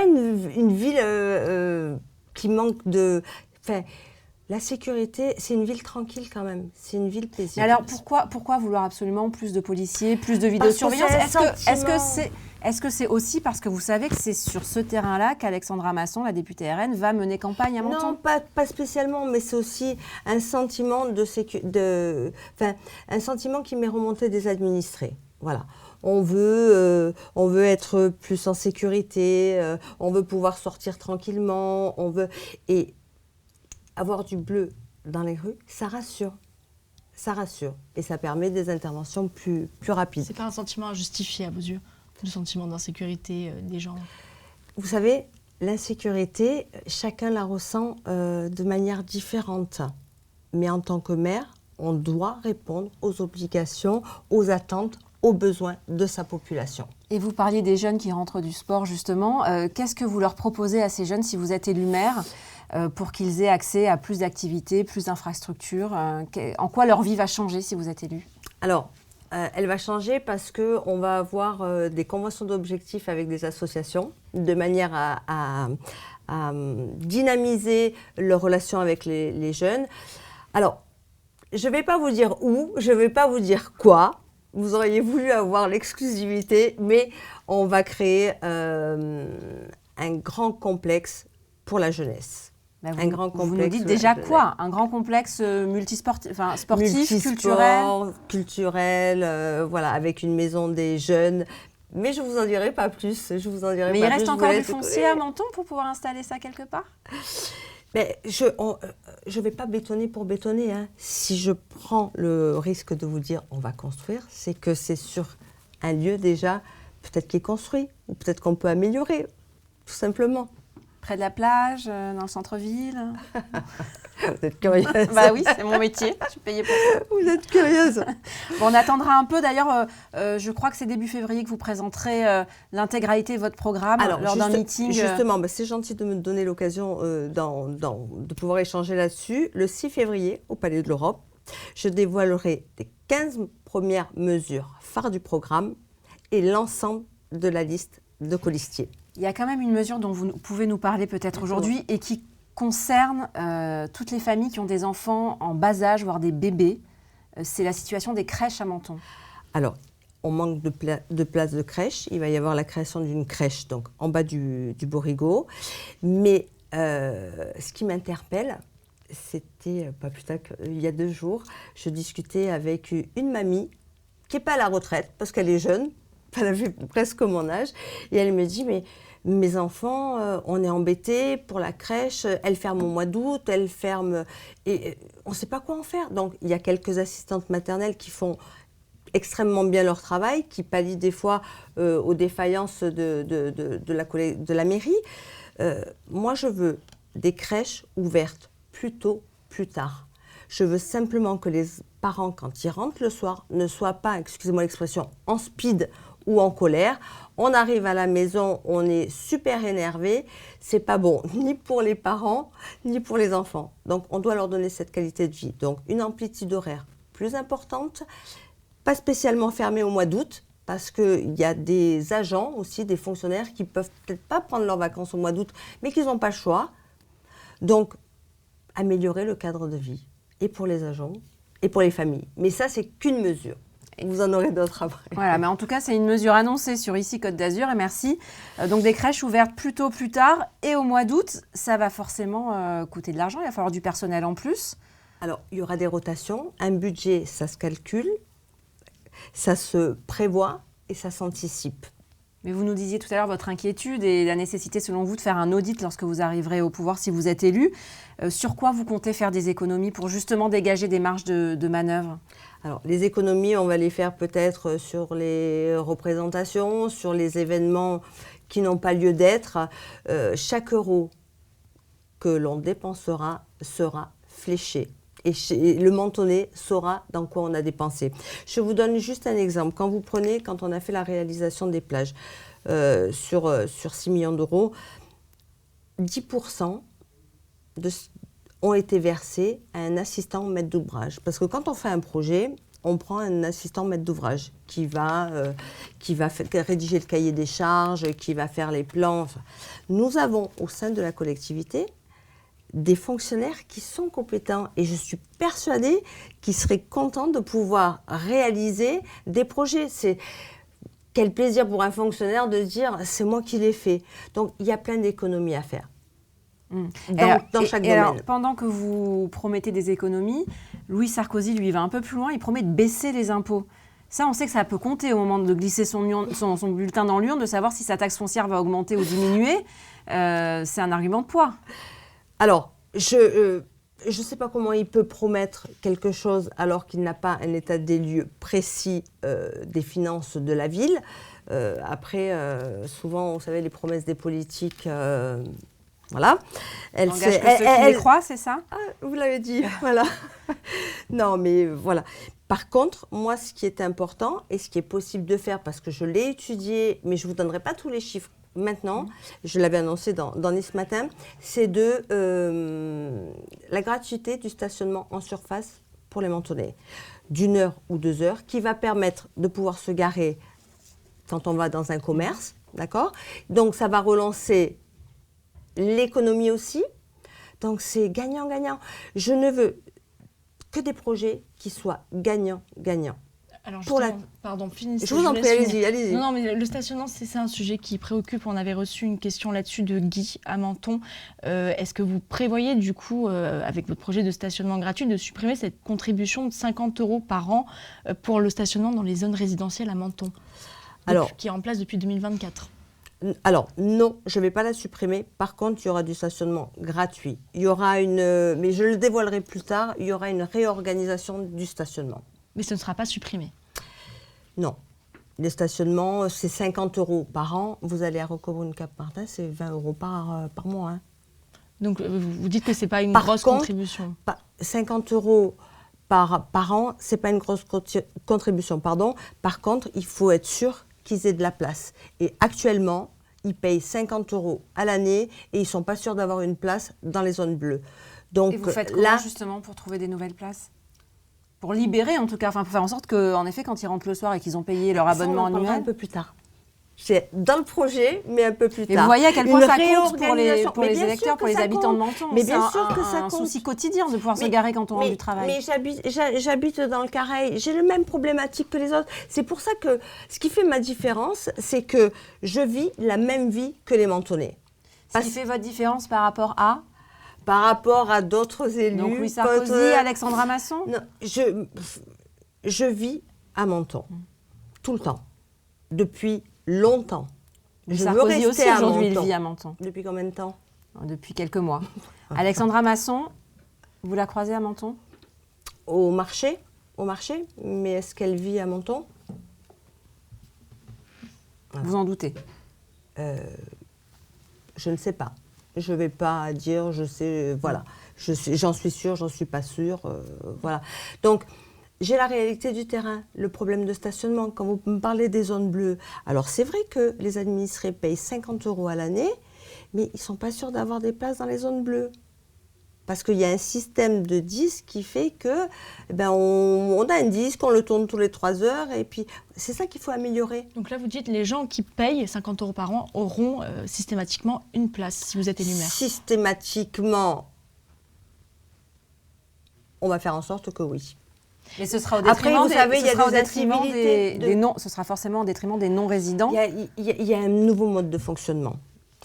une ville qui manque de. Enfin, la sécurité, c'est une ville tranquille quand même. C'est une ville paisible. Mais alors pourquoi vouloir absolument plus de policiers, plus de vidéosurveillance? Est-ce que c'est aussi parce que vous savez que c'est sur ce terrain-là qu'Alexandra Masson, la députée RN, va mener campagne à Menton? Non, pas spécialement, mais c'est aussi un sentiment un sentiment qui m'est remonté des administrés. Voilà. On veut être plus en sécurité, on veut pouvoir sortir tranquillement, et avoir du bleu dans les rues, ça rassure. Ça rassure et ça permet des interventions plus rapides. C'est pas un sentiment injustifié à vos yeux, le sentiment d'insécurité des gens? Vous savez, l'insécurité, chacun la ressent de manière différente. Mais en tant que maire, on doit répondre aux obligations, aux attentes, aux besoins de sa population. Et vous parliez des jeunes qui rentrent du sport, justement. Qu'est-ce que vous leur proposez à ces jeunes si vous êtes élu maire pour qu'ils aient accès à plus d'activités, plus d'infrastructures? En quoi leur vie va changer si vous êtes élu? Alors, elle va changer parce qu'on va avoir des conventions d'objectifs avec des associations, de manière à dynamiser leurs relations avec les jeunes. Alors, je ne vais pas vous dire où, je ne vais pas vous dire quoi. Vous auriez voulu avoir l'exclusivité, mais on va créer un grand complexe pour la jeunesse. Ben Un grand complexe. Vous nous dites déjà quoi? Un grand complexe sportif, culturel, voilà, avec une maison des jeunes. Mais je ne vous en dirai pas plus. Mais il reste encore du foncier à Menton pour pouvoir installer ça quelque part? Mais je ne vais pas bétonner pour bétonner, hein. Si je prends le risque de vous dire on va construire, c'est que c'est sur un lieu déjà peut-être qui est construit, ou peut-être qu'on peut améliorer, tout simplement. Près de la plage, dans le centre-ville. Vous êtes curieuse. Bah oui, c'est mon métier, je suis payée pour ça. Vous êtes curieuse. Bon, on attendra un peu. D'ailleurs, je crois que c'est début février que vous présenterez l'intégralité de votre programme lors d'un meeting. Justement, c'est gentil de me donner l'occasion de pouvoir échanger là-dessus. Le 6 février, au Palais de l'Europe, je dévoilerai les 15 premières mesures phares du programme et l'ensemble de la liste de colistiers. Il y a quand même une mesure dont vous pouvez nous parler peut-être aujourd'hui et qui concerne toutes les familles qui ont des enfants en bas âge, voire des bébés. C'est la situation des crèches à Menton. Alors, on manque de places de crèche. Il va y avoir la création d'une crèche donc, en bas du Borigo. Mais ce qui m'interpelle, c'était pas plus tard qu'il y a 2 jours, je discutais avec une mamie qui n'est pas à la retraite parce qu'elle est jeune, elle avait presque mon âge, et elle me dit mais mes enfants, on est embêtés pour la crèche, elle ferme au mois d'août, elle ferme, et on ne sait pas quoi en faire. Donc il y a quelques assistantes maternelles qui font extrêmement bien leur travail, qui pallient des fois aux défaillances de la mairie. Moi je veux des crèches ouvertes plus tôt, plus tard. Je veux simplement que les parents, quand ils rentrent le soir, ne soient pas, excusez-moi l'expression, en speed ou en colère. On arrive à la maison, on est super énervé. C'est pas bon, ni pour les parents, ni pour les enfants. Donc, on doit leur donner cette qualité de vie. Donc, une amplitude horaire plus importante, pas spécialement fermée au mois d'août, parce qu'il y a des agents aussi, des fonctionnaires qui peuvent peut-être pas prendre leurs vacances au mois d'août, mais qui n'ont pas le choix. Donc, améliorer le cadre de vie, et pour les agents, et pour les familles. Mais ça, c'est qu'une mesure. Vous en aurez d'autres après. Voilà, mais en tout cas, c'est une mesure annoncée sur ici Côte d'Azur, et merci. Donc des crèches ouvertes plus tôt, plus tard, et au mois d'août, ça va forcément coûter de l'argent, il va falloir du personnel en plus. Alors, il y aura des rotations, un budget, ça se calcule, ça se prévoit et ça s'anticipe. Mais vous nous disiez tout à l'heure votre inquiétude et la nécessité, selon vous, de faire un audit lorsque vous arriverez au pouvoir, si vous êtes élu. Sur quoi vous comptez faire des économies pour justement dégager des marges de manœuvre ? Alors, les économies, on va les faire peut-être sur les représentations, sur les événements qui n'ont pas lieu d'être. Chaque euro que l'on dépensera sera fléché. Et le Mentonnais saura dans quoi on a dépensé. Je vous donne juste un exemple. Quand on a fait la réalisation des plages sur 6 millions d'euros, 10% ont été versés à un assistant maître d'ouvrage. Parce que quand on fait un projet, on prend un assistant maître d'ouvrage qui va rédiger le cahier des charges, qui va faire les plans. Enfin, nous avons au sein de la collectivité des fonctionnaires qui sont compétents et je suis persuadée qu'ils seraient contents de pouvoir réaliser des projets. Quel plaisir pour un fonctionnaire de dire « c'est moi qui l'ai fait ». Donc, il y a plein d'économies à faire dans chaque domaine. Alors, pendant que vous promettez des économies, Louis Sarkozy, lui, va un peu plus loin, il promet de baisser les impôts. Ça, on sait que ça peut compter au moment de glisser son bulletin dans l'urne, de savoir si sa taxe foncière va augmenter ou diminuer. C'est un argument de poids. Alors, je ne sais pas comment il peut promettre quelque chose alors qu'il n'a pas un état des lieux précis des finances de la ville. Après, souvent, vous savez, les promesses des politiques, voilà. Ceux qui les croient, c'est ça ? Vous l'avez dit, voilà. Non, mais voilà. Par contre, moi, ce qui est important et ce qui est possible de faire, parce que je l'ai étudié, mais je ne vous donnerai pas tous les chiffres maintenant, je l'avais annoncé dans Nice Matin, c'est la gratuité du stationnement en surface pour les Mentonnais, d'1 heure ou 2 heures, qui va permettre de pouvoir se garer quand on va dans un commerce, d'accord ? Donc, ça va relancer l'économie aussi. Donc, c'est gagnant-gagnant. Je ne veux que des projets qui soient gagnants-gagnants. Alors pardon, finissez. Je vous en prie, allez-y. Non, mais le stationnement, c'est un sujet qui préoccupe. On avait reçu une question là-dessus de Guy à Menton. Est-ce que vous prévoyez, du coup, avec votre projet de stationnement gratuit, de supprimer cette contribution de 50 € par an pour le stationnement dans les zones résidentielles à Menton, qui est en place depuis 2024 ? Alors, non, je ne vais pas la supprimer. Par contre, il y aura du stationnement gratuit. Il y aura mais je le dévoilerai plus tard, il y aura une réorganisation du stationnement. Mais ce ne sera pas supprimé. Non. Les stationnements, c'est 50 € par an. Vous allez à Roquebrune-Cap-Martin, c'est 20 € par mois. Hein. Donc, vous dites que ce n'est pas une grosse contribution. 50 € par an, ce n'est pas une grosse contribution. Pardon. Par contre, il faut être sûr qu'ils aient de la place. Et actuellement, ils payent 50 € à l'année et ils ne sont pas sûrs d'avoir une place dans les zones bleues. Donc, et vous faites comment justement pour trouver des nouvelles places ? Pour libérer en tout cas, pour faire en sorte qu'en effet, quand ils rentrent le soir et qu'ils ont payé leur abonnement annuel… un peu plus tard. C'est dans le projet, mais un peu plus tard. Et vous voyez à quel point ça compte pour les électeurs, pour les habitants de Menton. Mais bien sûr que ça compte. C'est un souci quotidien de pouvoir se garer quand on rentre du travail. Mais j'habite dans le Carreil, j'ai le même problématique que les autres. C'est pour ça que ce qui fait ma différence, c'est que je vis la même vie que les Mentonnais. Ce qui fait votre différence par rapport à ? Par rapport à d'autres élus. Donc Louis Sarkozy, Alexandra Masson ? Non, je vis à Menton, tout le temps, depuis longtemps. Sarkozy aussi, aujourd'hui, il vit à Menton. Depuis combien de temps ? Depuis quelques mois. Alexandra Masson, vous la croisez à Menton ? Au marché, mais est-ce qu'elle vit à Menton ? Vous en doutez ? Je ne sais pas. Je ne vais pas dire, je sais, voilà. J'en suis sûre, j'en suis pas sûre, voilà. Donc, j'ai la réalité du terrain, le problème de stationnement. Quand vous me parlez des zones bleues, alors c'est vrai que les administrés payent 50 € à l'année, mais ils ne sont pas sûrs d'avoir des places dans les zones bleues. Parce qu'il y a un système de disques qui fait que, on a un disque, on le tourne tous les 3 heures, et puis c'est ça qu'il faut améliorer. Donc là, vous dites les gens qui payent 50 € par an auront systématiquement une place si vous êtes élu maire. Systématiquement, on va faire en sorte que oui. Mais ce sera au détriment Après, vous savez, il y a des incivilités. Ce sera forcément au détriment des non-résidents. Il y a un nouveau mode de fonctionnement.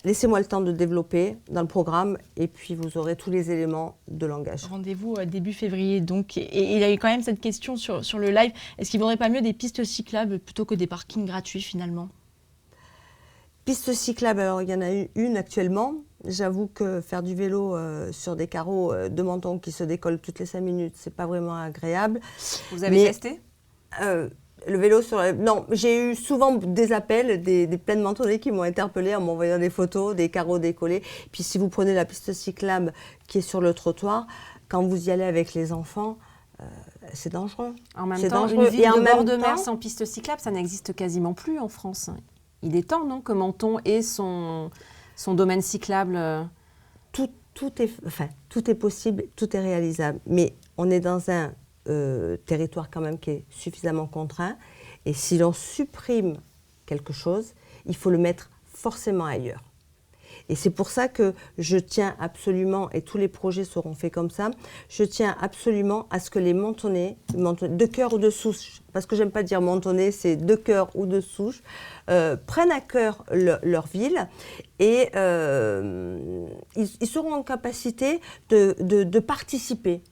Laissez-moi le temps de développer dans le programme et puis vous aurez tous les éléments de langage. Rendez-vous début février donc. Et il y a eu quand même cette question sur le live. Est-ce qu'il ne vaudrait pas mieux des pistes cyclables plutôt que des parkings gratuits finalement ? Pistes cyclables, alors il y en a une actuellement. J'avoue que faire du vélo sur des carreaux de Menton qui se décollent toutes les 5 minutes, c'est pas vraiment agréable. Vous avez testé ? Le vélo sur non, j'ai eu souvent des appels, des pleins de Mentonnais qui m'ont interpellée en m'envoyant des photos, des carreaux décollés. Puis si vous prenez la piste cyclable qui est sur le trottoir, quand vous y allez avec les enfants, c'est dangereux. En même temps, une ville de bord de mer sans piste cyclable, ça n'existe quasiment plus en France. Il est temps, non, que Menton ait son domaine cyclable. Tout est possible, tout est réalisable. Mais on est dans un territoire quand même qui est suffisamment contraint. Et si l'on supprime quelque chose, il faut le mettre forcément ailleurs. Et c'est pour ça que je tiens absolument, et tous les projets seront faits comme ça, je tiens absolument à ce que les Mentonnais, de cœur ou de souche, parce que j'aime pas dire Mentonnais, c'est de cœur ou de souche, prennent à cœur leur ville et ils seront en capacité de participer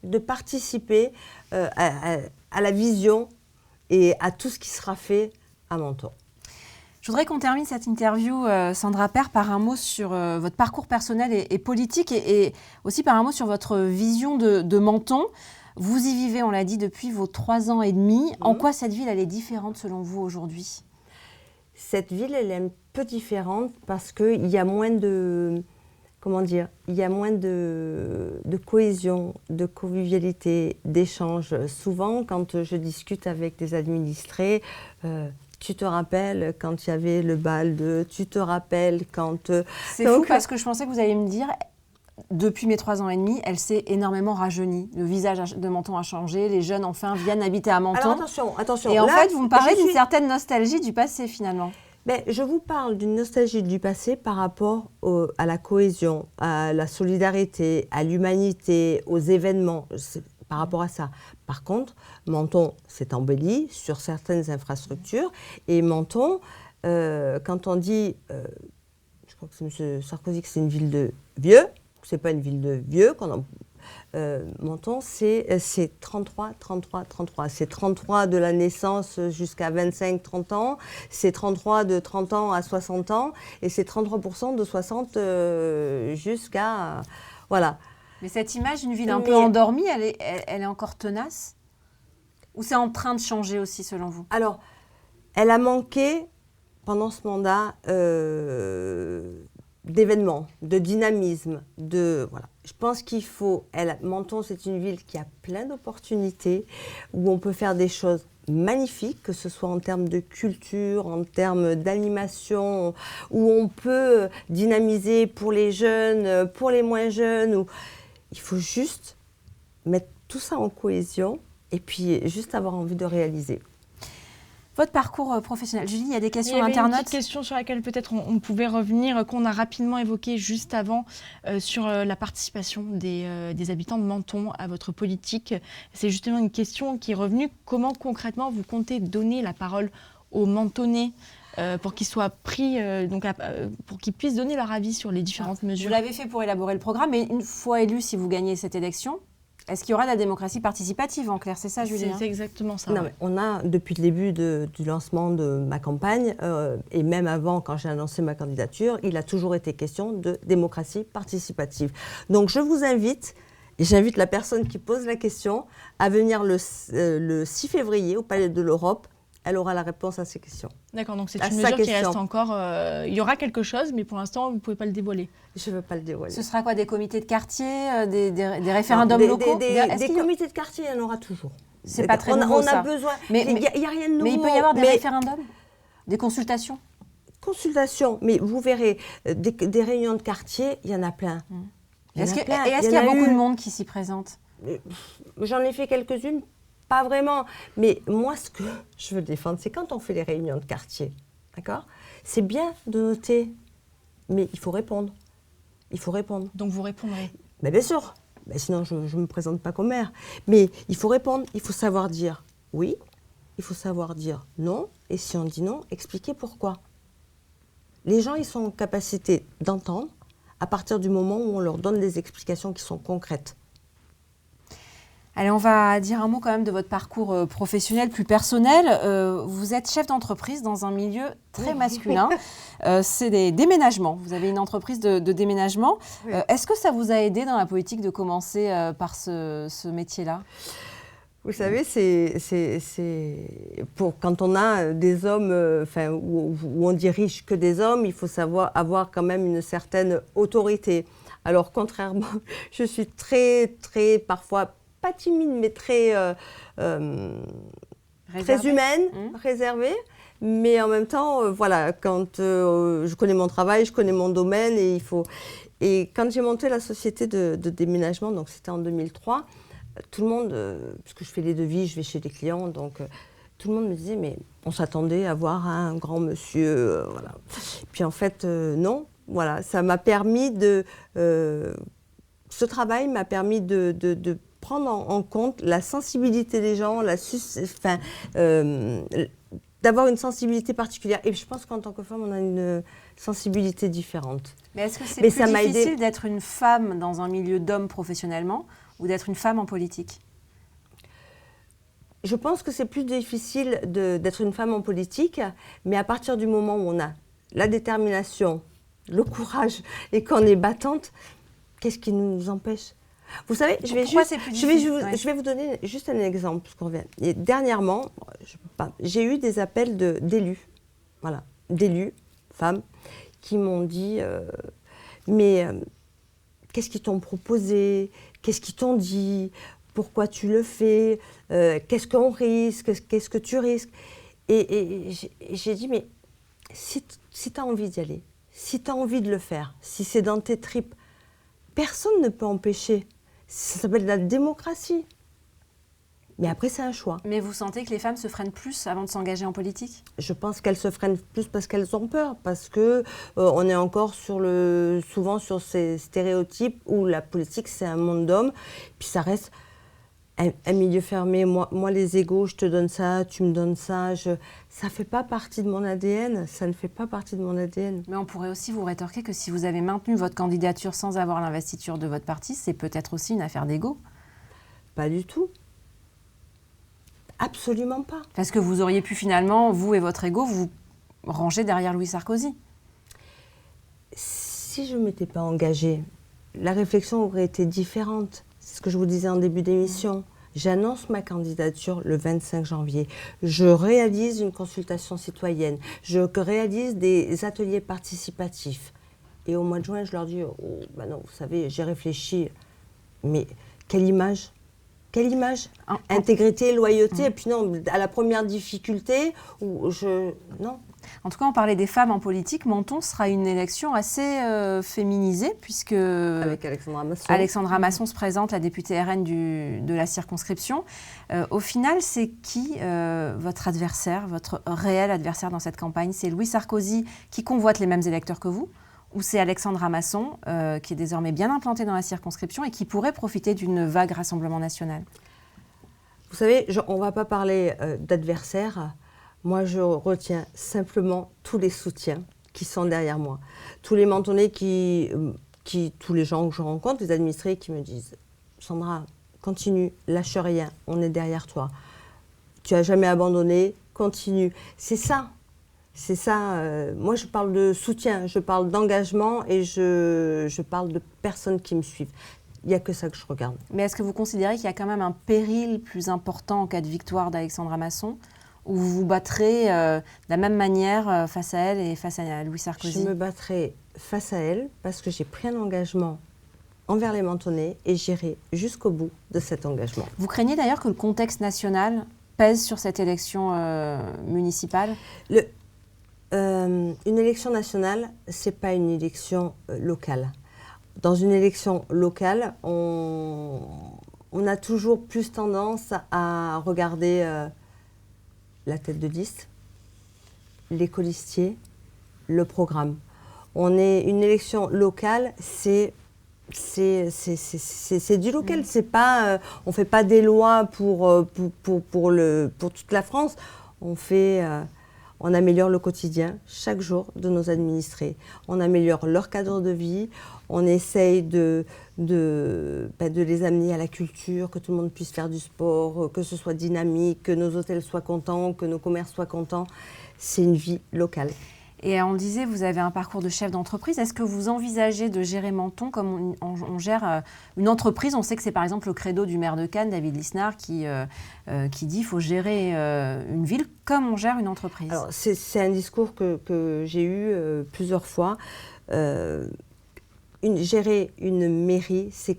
à la vision et à tout ce qui sera fait à Menton. Je voudrais qu'on termine cette interview, Sandra Père, par un mot sur votre parcours personnel et politique et aussi par un mot sur votre vision de Menton. Vous y vivez, on l'a dit, depuis vos 3 ans et demi. En quoi cette ville, elle est différente selon vous aujourd'hui ? Cette ville, elle est un peu différente parce qu'il y a moins de... Comment dire ? Il y a moins de cohésion, de convivialité, d'échange. Souvent, quand je discute avec des administrés... Tu te rappelles quand il y avait le bal de... Tu te rappelles quand... C'est fou parce que je pensais que vous alliez me dire, depuis mes 3 ans et demi, elle s'est énormément rajeunie. Le visage de Menton a changé, les jeunes enfin viennent habiter à Menton. Alors attention. Et en fait, vous me parlez d'une certaine nostalgie du passé finalement. Je vous parle d'une nostalgie du passé par rapport à la cohésion, à la solidarité, à l'humanité, aux événements. Par rapport à ça. Par contre, Menton s'est embelli sur certaines infrastructures et Menton, quand on dit, je crois que c'est M. Sarkozy que c'est une ville de vieux, c'est pas une ville de vieux, Menton, c'est 33, 33, 33. C'est 33 de la naissance jusqu'à 25-30 ans, c'est 33 de 30 ans à 60 ans, et c'est 33% de 60 jusqu'à... voilà. Mais cette image d'une ville un peu endormie, elle est encore tenace? Ou c'est en train de changer aussi, selon vous? Alors, elle a manqué, pendant ce mandat, d'événements, de dynamisme, voilà. Je pense qu'il faut... Menton, c'est une ville qui a plein d'opportunités, où on peut faire des choses magnifiques, que ce soit en termes de culture, en termes d'animation, où on peut dynamiser pour les jeunes, pour les moins jeunes. Il faut juste mettre tout ça en cohésion et puis juste avoir envie de réaliser. Votre parcours professionnel, Julie, il y a des questions Il y avait d'internautes. une petite question sur laquelle peut-être on pouvait revenir, qu'on a rapidement évoquée juste avant, sur la participation des habitants de Menton à votre politique. C'est justement une question qui est revenue. Comment concrètement vous comptez donner la parole aux Mentonnais pour qu'ils soient pris, pour qu'ils puissent donner leur avis sur les différentes mesures? Vous l'avez fait pour élaborer le programme, mais une fois élu, si vous gagnez cette élection, est-ce qu'il y aura de la démocratie participative en clair? C'est ça, Julie? C'est exactement ça. Non, mais on a, depuis le début du lancement de ma campagne, et même avant, quand j'ai annoncé ma candidature, il a toujours été question de démocratie participative. Donc je vous invite, et j'invite la personne qui pose la question, à venir le 6 février au Palais de l'Europe. Elle aura la réponse à ces questions. D'accord, donc c'est une mesure qui reste encore... il y aura quelque chose, mais pour l'instant, vous ne pouvez pas le dévoiler. Je ne veux pas le dévoiler. Ce sera quoi, des comités de quartier, des référendums locaux? Des comités de quartier, il y en aura toujours. C'est pas très nouveau, ça. On a besoin... Il n'y a rien de nouveau. Mais il peut y avoir des référendums? Des consultations? Consultations, mais vous verrez, des réunions de quartier, il y en a plein. Est-ce qu'il y a beaucoup de monde qui s'y présente? J'en ai fait quelques-unes. Pas vraiment, mais moi, ce que je veux défendre, c'est quand on fait les réunions de quartier, d'accord? C'est bien de noter, mais il faut répondre. Il faut répondre. Donc vous répondrez? Mais bien sûr, mais sinon je ne me présente pas comme maire. Mais il faut répondre, il faut savoir dire oui, il faut savoir dire non, et si on dit non, expliquer pourquoi. Les gens, ils sont en capacité d'entendre à partir du moment où on leur donne des explications qui sont concrètes. Allez, on va dire un mot quand même de votre parcours professionnel, plus personnel. Vous êtes chef d'entreprise dans un milieu très masculin. C'est des déménagements. Vous avez une entreprise de déménagement. Oui. Est-ce que ça vous a aidé dans la politique de commencer par ce métier-là? Vous savez, quand on a des hommes, où on dirige que des hommes, il faut savoir avoir quand même une certaine autorité. Alors, contrairement, je suis très, très, parfois, pas timide, mais très humaine, réservée. Mais en même temps, voilà, quand je connais mon travail, je connais mon domaine, et quand j'ai monté la société de déménagement, donc c'était en 2003, tout le monde, parce que je fais les devis, je vais chez les clients, donc tout le monde me disait, mais on s'attendait à voir un grand monsieur, voilà. Puis en fait, non, voilà, ça m'a permis ce travail m'a permis de prendre en compte la sensibilité des gens, d'avoir une sensibilité particulière. Et je pense qu'en tant que femme, on a une sensibilité différente. Mais est-ce que c'est plus difficile d'être une femme dans un milieu d'hommes professionnellement ou d'être une femme en politique? Je pense que c'est plus difficile d'être une femme en politique, mais à partir du moment où on a la détermination, le courage et qu'on est battante, qu'est-ce qui nous empêche? Vous savez, je vais vous donner juste un exemple. Parce qu'on vient. Et dernièrement, j'ai eu des appels d'élus, voilà, d'élus, femmes, qui m'ont dit mais qu'est-ce qu'ils t'ont proposé? Qu'est-ce qu'ils t'ont dit? Pourquoi tu le fais? Qu'est-ce qu'on risque? Qu'est-ce que tu risques? Et j'ai dit, mais si tu as envie d'y aller, si tu as envie de le faire, si c'est dans tes tripes, personne ne peut empêcher. Ça s'appelle la démocratie. Mais après, c'est un choix. Mais vous sentez que les femmes se freinent plus avant de s'engager en politique? Je pense qu'elles se freinent plus parce qu'elles ont peur, parce qu'on est encore souvent sur ces stéréotypes où la politique, c'est un monde d'hommes, puis ça reste un milieu fermé. Moi, les égos, je te donne ça, tu me donnes ça. Ça ne fait pas partie de mon ADN. Ça ne fait pas partie de mon ADN. Mais on pourrait aussi vous rétorquer que si vous avez maintenu votre candidature sans avoir l'investiture de votre parti, c'est peut-être aussi une affaire d'ego. Pas du tout. Absolument pas. Parce que vous auriez pu finalement, vous et votre ego, vous ranger derrière Louis Sarkozy. Si je ne m'étais pas engagée, la réflexion aurait été différente. C'est ce que je vous disais en début d'émission. J'annonce ma candidature le 25 janvier. Je réalise une consultation citoyenne. Je réalise des ateliers participatifs. Et au mois de juin, je leur dis, oh, ben non, vous savez, j'ai réfléchi. Mais quelle image ? Quelle image ? Intégrité, loyauté. Et puis non, à la première difficulté, non. En tout cas, on parlait des femmes en politique. Menton sera une élection assez féminisée, puisque avec Alexandra Masson. Alexandra Masson se présente, la députée RN de la circonscription. Au final, c'est qui votre adversaire, votre réel adversaire dans cette campagne ? C'est Louis Sarkozy qui convoite les mêmes électeurs que vous ? Ou c'est Alexandra Masson, qui est désormais bien implantée dans la circonscription et qui pourrait profiter d'une vague Rassemblement national ? Vous savez, on ne va pas parler d'adversaire. Moi, je retiens simplement tous les soutiens qui sont derrière moi. Tous les mentonnais tous les gens que je rencontre, les administrés qui me disent « Sandra, continue, lâche rien, on est derrière toi. Tu n'as jamais abandonné, continue. » C'est ça. C'est ça. Moi, je parle de soutien, je parle d'engagement et je parle de personnes qui me suivent. Il n'y a que ça que je regarde. Mais est-ce que vous considérez qu'il y a quand même un péril plus important en cas de victoire d'Alexandra Masson ? Ou vous vous battrez de la même manière face à elle et face à Louis Sarkozy ? Je me battrai face à elle parce que j'ai pris un engagement envers les mentonnais et j'irai jusqu'au bout de cet engagement. Vous craignez d'ailleurs que le contexte national pèse sur cette élection municipale ? Une élection nationale, ce n'est pas une élection locale. Dans une élection locale, on a toujours plus tendance à regarder la tête de liste, les colistiers, le programme. Une élection locale, c'est du local. C'est pas, on ne fait pas des lois pour toute la France. On améliore le quotidien chaque jour de nos administrés. On améliore leur cadre de vie. On essaye de les amener à la culture, que tout le monde puisse faire du sport, que ce soit dynamique, que nos hôtels soient contents, que nos commerces soient contents. C'est une vie locale. Et on disait, vous avez un parcours de chef d'entreprise. Est-ce que vous envisagez de gérer Menton comme on gère une entreprise ? On sait que c'est par exemple le credo du maire de Cannes, David Lisnard, qui dit qu'il faut gérer une ville comme on gère une entreprise. Alors, c'est un discours que j'ai eu plusieurs fois. Gérer une mairie, c'est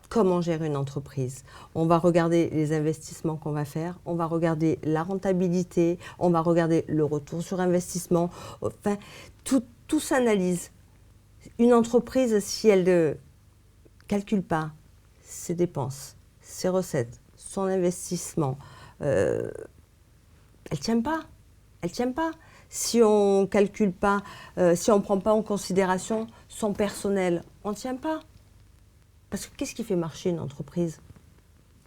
comment gérer une entreprise. On va regarder les investissements qu'on va faire, on va regarder la rentabilité, on va regarder le retour sur investissement. Enfin, tout s'analyse. Une entreprise, si elle ne calcule pas ses dépenses, ses recettes, son investissement, elle ne tient pas. Elle ne tient pas. Si on ne calcule pas, si on ne prend pas en considération son personnel, on ne tient pas. Parce que qu'est-ce qui fait marcher une entreprise ?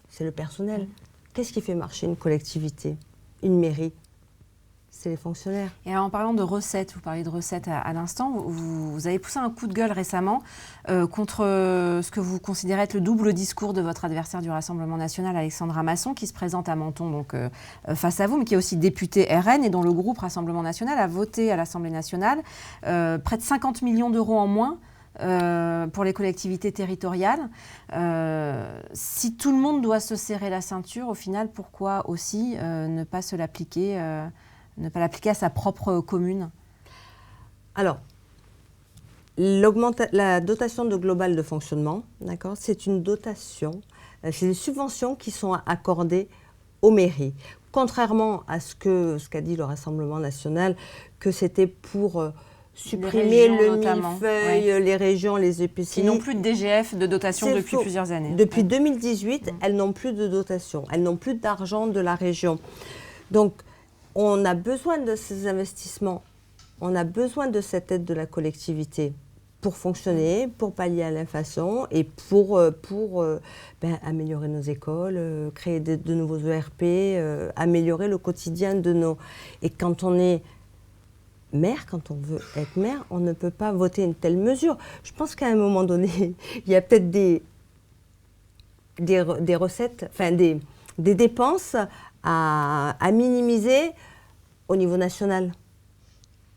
C'est le personnel. Qu'est-ce qui fait marcher une collectivité, une mairie ? C'est les fonctionnaires. Et alors, en parlant de recettes, vous parliez de recettes à l'instant, vous avez poussé un coup de gueule récemment contre ce que vous considérez être le double discours de votre adversaire du Rassemblement national, Alexandra Masson, qui se présente à Menton donc, face à vous, mais qui est aussi députée RN et dont le groupe Rassemblement national a voté à l'Assemblée nationale près de 50 millions d'euros en moins pour les collectivités territoriales. Si tout le monde doit se serrer la ceinture, au final, pourquoi aussi ne pas l'appliquer à sa propre commune ? Alors, la dotation de globale de fonctionnement, d'accord, c'est une dotation, c'est des subventions qui sont accordées aux mairies. Contrairement à ce qu'a dit le Rassemblement national, que c'était pour supprimer le millefeuille, les régions, les EPCI. Qui n'ont plus de DGF, de dotation depuis plusieurs années. Depuis 2018, elles n'ont plus de dotation, elles n'ont plus d'argent de la région. Donc, on a besoin de ces investissements, on a besoin de cette aide de la collectivité pour fonctionner, pour pallier à l'inflation et pour améliorer nos écoles, créer de nouveaux ERP, améliorer le quotidien de nos... Et quand on est maire, quand on veut être maire, on ne peut pas voter une telle mesure. Je pense qu'à un moment donné, il y a peut-être des recettes, enfin des dépenses à minimiser au niveau national.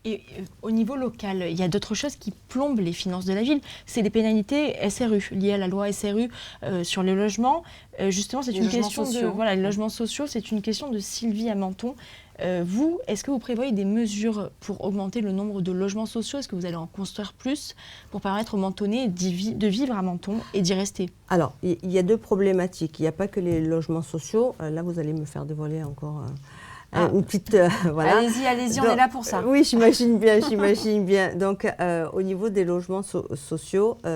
Et au niveau local, il y a d'autres choses qui plombent les finances de la ville. C'est les pénalités SRU, liées à la loi SRU sur les logements. Justement, c'est une question sociaux. Voilà, les logements sociaux, c'est une question de Sylvie à Menton. Vous, est-ce que vous prévoyez des mesures pour augmenter le nombre de logements sociaux? Est-ce que vous allez en construire plus pour permettre aux Mentonnais de vivre à Menton et d'y rester? Alors, il y a deux problématiques. Il n'y a pas que les logements sociaux. Là, vous allez me faire dévoiler encore... une petite, voilà. Allez-y, on est là pour ça. Oui, j'imagine bien. Donc, au niveau des logements sociaux, on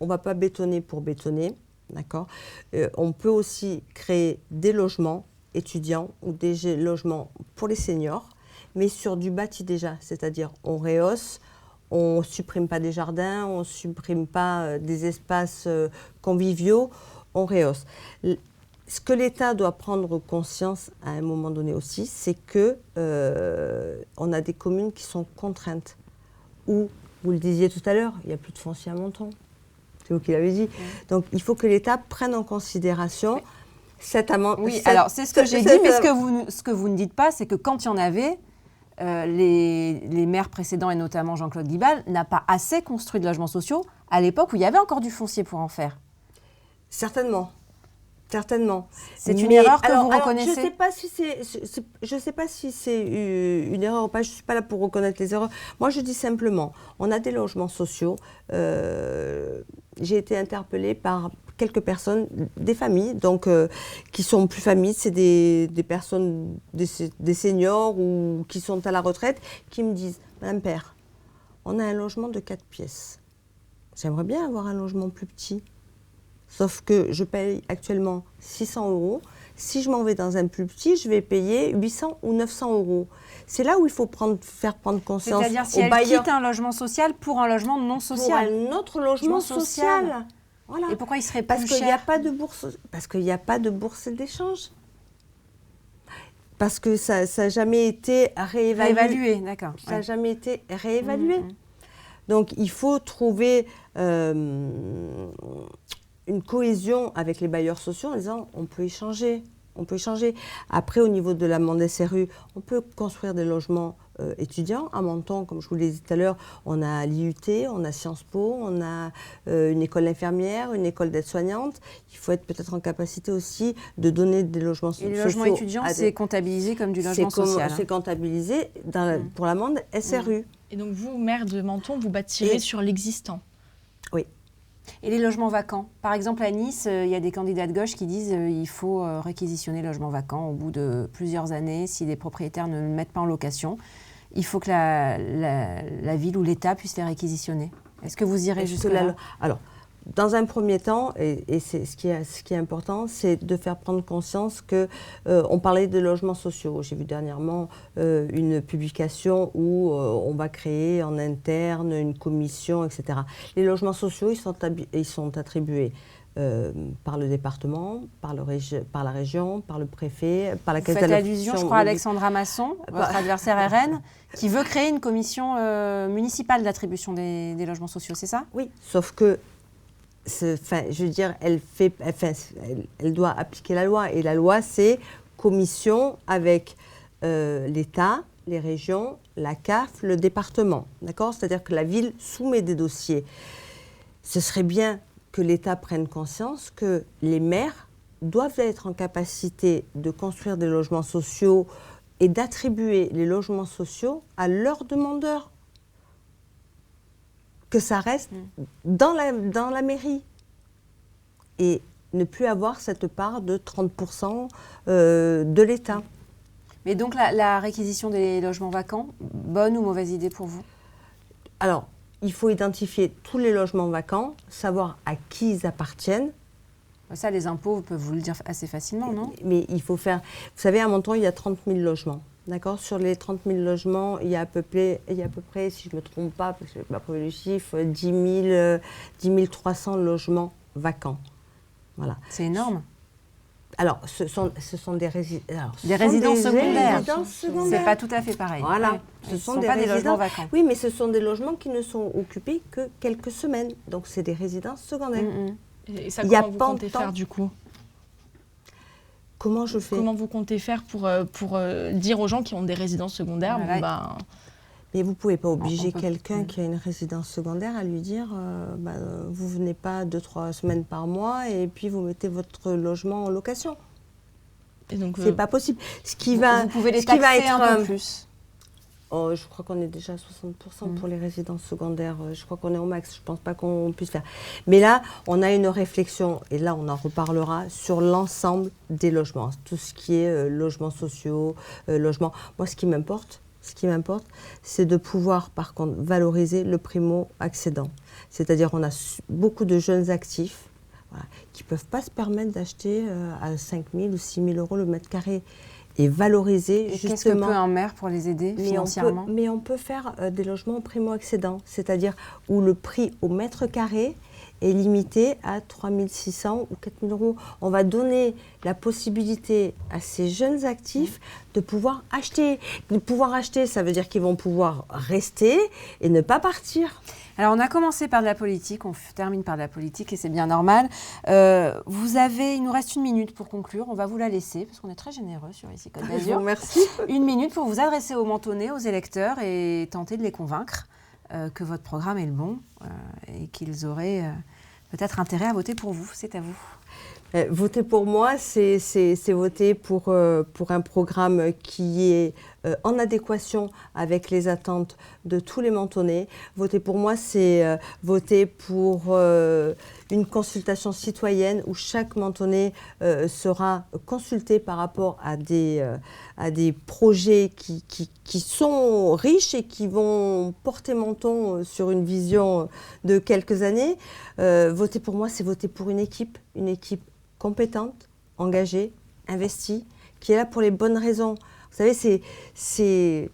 ne va pas bétonner pour bétonner, d'accord. On peut aussi créer des logements étudiants ou des logements pour les seniors, mais sur du bâti déjà, c'est-à-dire on rehausse, on ne supprime pas des jardins, on ne supprime pas des espaces conviviaux, on rehausse. Ce que l'État doit prendre conscience à un moment donné aussi, c'est que on a des communes qui sont contraintes. Où, vous le disiez tout à l'heure, il n'y a plus de foncier à Menton. C'est vous qui l'avez dit. Oui. Donc il faut que l'État prenne en considération cet amendement. Oui, alors c'est ce que j'ai dit, mais ce que vous ne dites pas, c'est que quand il y en avait, les maires précédents, et notamment Jean-Claude Guibal, n'a pas assez construit de logements sociaux à l'époque où il y avait encore du foncier pour en faire. Certainement. C'est une erreur que vous reconnaissez? Je ne sais pas si c'est une erreur ou pas. Je ne suis pas là pour reconnaître les erreurs. Moi, je dis simplement, on a des logements sociaux. J'ai été interpellée par quelques personnes, des familles, donc qui sont plus familles. C'est des personnes, des seniors ou qui sont à la retraite, qui me disent, Madame Père, on a un logement de 4 pièces. J'aimerais bien avoir un logement plus petit. Sauf que je paye actuellement 600 €. Si je m'en vais dans un plus petit, je vais payer 800 ou 900 €. C'est là où il faut faire prendre conscience. C'est-à-dire si elle quitte un logement social pour un logement non social. Pour un autre logement social. Voilà. Et pourquoi il serait plus cher? Parce qu'il n'y a pas de bourse. Parce qu'il n'y a pas de bourse d'échange. Parce que ça n'a jamais été réévalué. D'accord. Ça n'a jamais été réévalué. Donc il faut trouver une cohésion avec les bailleurs sociaux en disant on peut échanger. Après, au niveau de l'amende SRU, on peut construire des logements étudiants. À Menton, comme je vous l'ai dit tout à l'heure, on a l'IUT, on a Sciences Po, on a une école d'infirmière, une école d'aide-soignante. Il faut être peut-être en capacité aussi de donner des logements sociaux. Et les logements étudiants, c'est comptabilisé comme du logement social. C'est comptabilisé pour l'amende SRU. Et donc vous, maire de Menton, vous bâtirez sur l'existant? Oui. Et les logements vacants? Par exemple, à Nice, il y a des candidats de gauche qui disent qu'il faut réquisitionner les logements vacants au bout de plusieurs années. Si les propriétaires ne le mettent pas en location, il faut que la ville ou l'État puisse les réquisitionner. Est-ce que vous irez jusque-là? Alors, dans un premier temps, et c'est ce qui est important, c'est de faire prendre conscience que on parlait de logements sociaux. J'ai vu dernièrement une publication où on va créer en interne une commission, etc. Les logements sociaux, ils sont attribués par le département, par la région, par le préfet, par la caisse d'allocation. Vous faites allusion, je crois, à Alexandra Masson, votre adversaire RN, qui veut créer une commission municipale d'attribution des logements sociaux, c'est ça? Oui, sauf que je veux dire, elle doit appliquer la loi. Et la loi, c'est commission avec l'État, les régions, la CAF, le département. D'accord? C'est-à-dire que la ville soumet des dossiers. Ce serait bien que l'État prenne conscience que les maires doivent être en capacité de construire des logements sociaux et d'attribuer les logements sociaux à leurs demandeurs. Que ça reste dans la mairie. Et ne plus avoir cette part de 30% de l'État. Mais donc la réquisition des logements vacants, bonne ou mauvaise idée pour vous? Alors, il faut identifier tous les logements vacants, savoir à qui ils appartiennent. Ça, les impôts peuvent vous le dire assez facilement, non? Mais il faut faire... Vous savez, à Menton, il y a 30 000 logements. D'accord. Sur les 30 000 logements, il y a à peu près, si je ne me trompe pas, parce que je n'ai pas trouvé le chiffre, 10 300 logements vacants. Voilà. C'est énorme. Alors, ce sont des résidences secondaires. secondaires. C'est pas tout à fait pareil. Voilà. Ouais. Ce ne sont sont des pas des résidences logements vacants. Oui, mais ce sont des logements qui ne sont occupés que quelques semaines. Donc, c'est des résidences secondaires. Et ça, Il y a comment vous pas comptez tant- faire du coup? Comment je fais? Comment vous comptez faire pour dire aux gens qui ont des résidences secondaires, Voilà. Mais vous ne pouvez pas obliger On peut- quelqu'un qui a une résidence secondaire à lui dire vous venez pas 2-3 semaines par mois et puis vous mettez votre logement en location. Et donc, C'est pas possible. Vous pouvez les taxer un peu plus. Je crois qu'on est déjà à 60% pour les résidences secondaires. Je crois qu'on est au max. Je ne pense pas qu'on puisse faire. Mais là, on a une réflexion, et là, on en reparlera, sur l'ensemble des logements. Tout ce qui est logements sociaux, logements. Moi, ce qui m'importe, c'est de pouvoir, par contre, valoriser le primo-accédant. C'est-à-dire, on a beaucoup de jeunes actifs qui ne peuvent pas se permettre d'acheter à 5 000 ou 6 000 euros le mètre carré. Et valoriser, justement... Qu'est-ce que peut un maire pour les aider financièrement? Mais on peut faire des logements primo-accédants, c'est-à-dire où le prix au mètre carré est limité à 3 600 ou 4 000 euros. On va donner la possibilité à ces jeunes actifs de pouvoir acheter. De pouvoir acheter, ça veut dire qu'ils vont pouvoir rester et ne pas partir. Alors, on a commencé par de la politique, on termine par de la politique et c'est bien normal. Il nous reste 1 minute pour conclure. On va vous la laisser parce qu'on est très généreux sur ici Côte d'Azur. Merci. 1 minute pour vous adresser aux Mentonnais, aux électeurs et tenter de les convaincre que votre programme est le bon et qu'ils auraient peut-être intérêt à voter pour vous. C'est à vous. Voter pour moi, c'est voter pour un programme qui est en adéquation avec les attentes de tous les Mentonnais. Voter pour moi, c'est voter pour une consultation citoyenne où chaque Mentonnais sera consulté par rapport à des projets qui sont riches et qui vont porter Menton sur une vision de quelques années. Voter pour moi, c'est voter pour une équipe compétente, engagée, investie, qui est là pour les bonnes raisons. Vous savez, c'est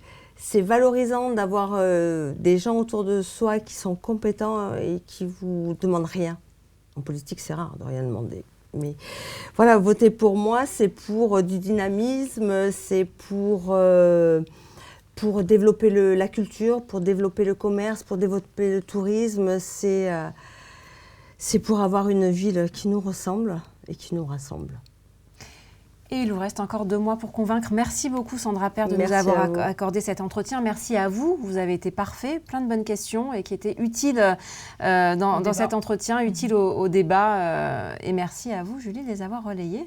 valorisant d'avoir des gens autour de soi qui sont compétents et qui ne vous demandent rien. En politique, c'est rare de rien demander. Mais voilà, voter pour moi, c'est pour du dynamisme, c'est pour développer la culture, pour développer le commerce, pour développer le tourisme. C'est pour avoir une ville qui nous ressemble et qui nous rassemble. Et il vous reste encore 2 mois pour convaincre. Merci beaucoup Sandra Père de nous Merci avoir accordé cet entretien. Merci à vous. Vous avez été parfait, plein de bonnes questions et qui étaient utiles dans cet entretien, utiles au débat. Et merci à vous Julie de les avoir relayées.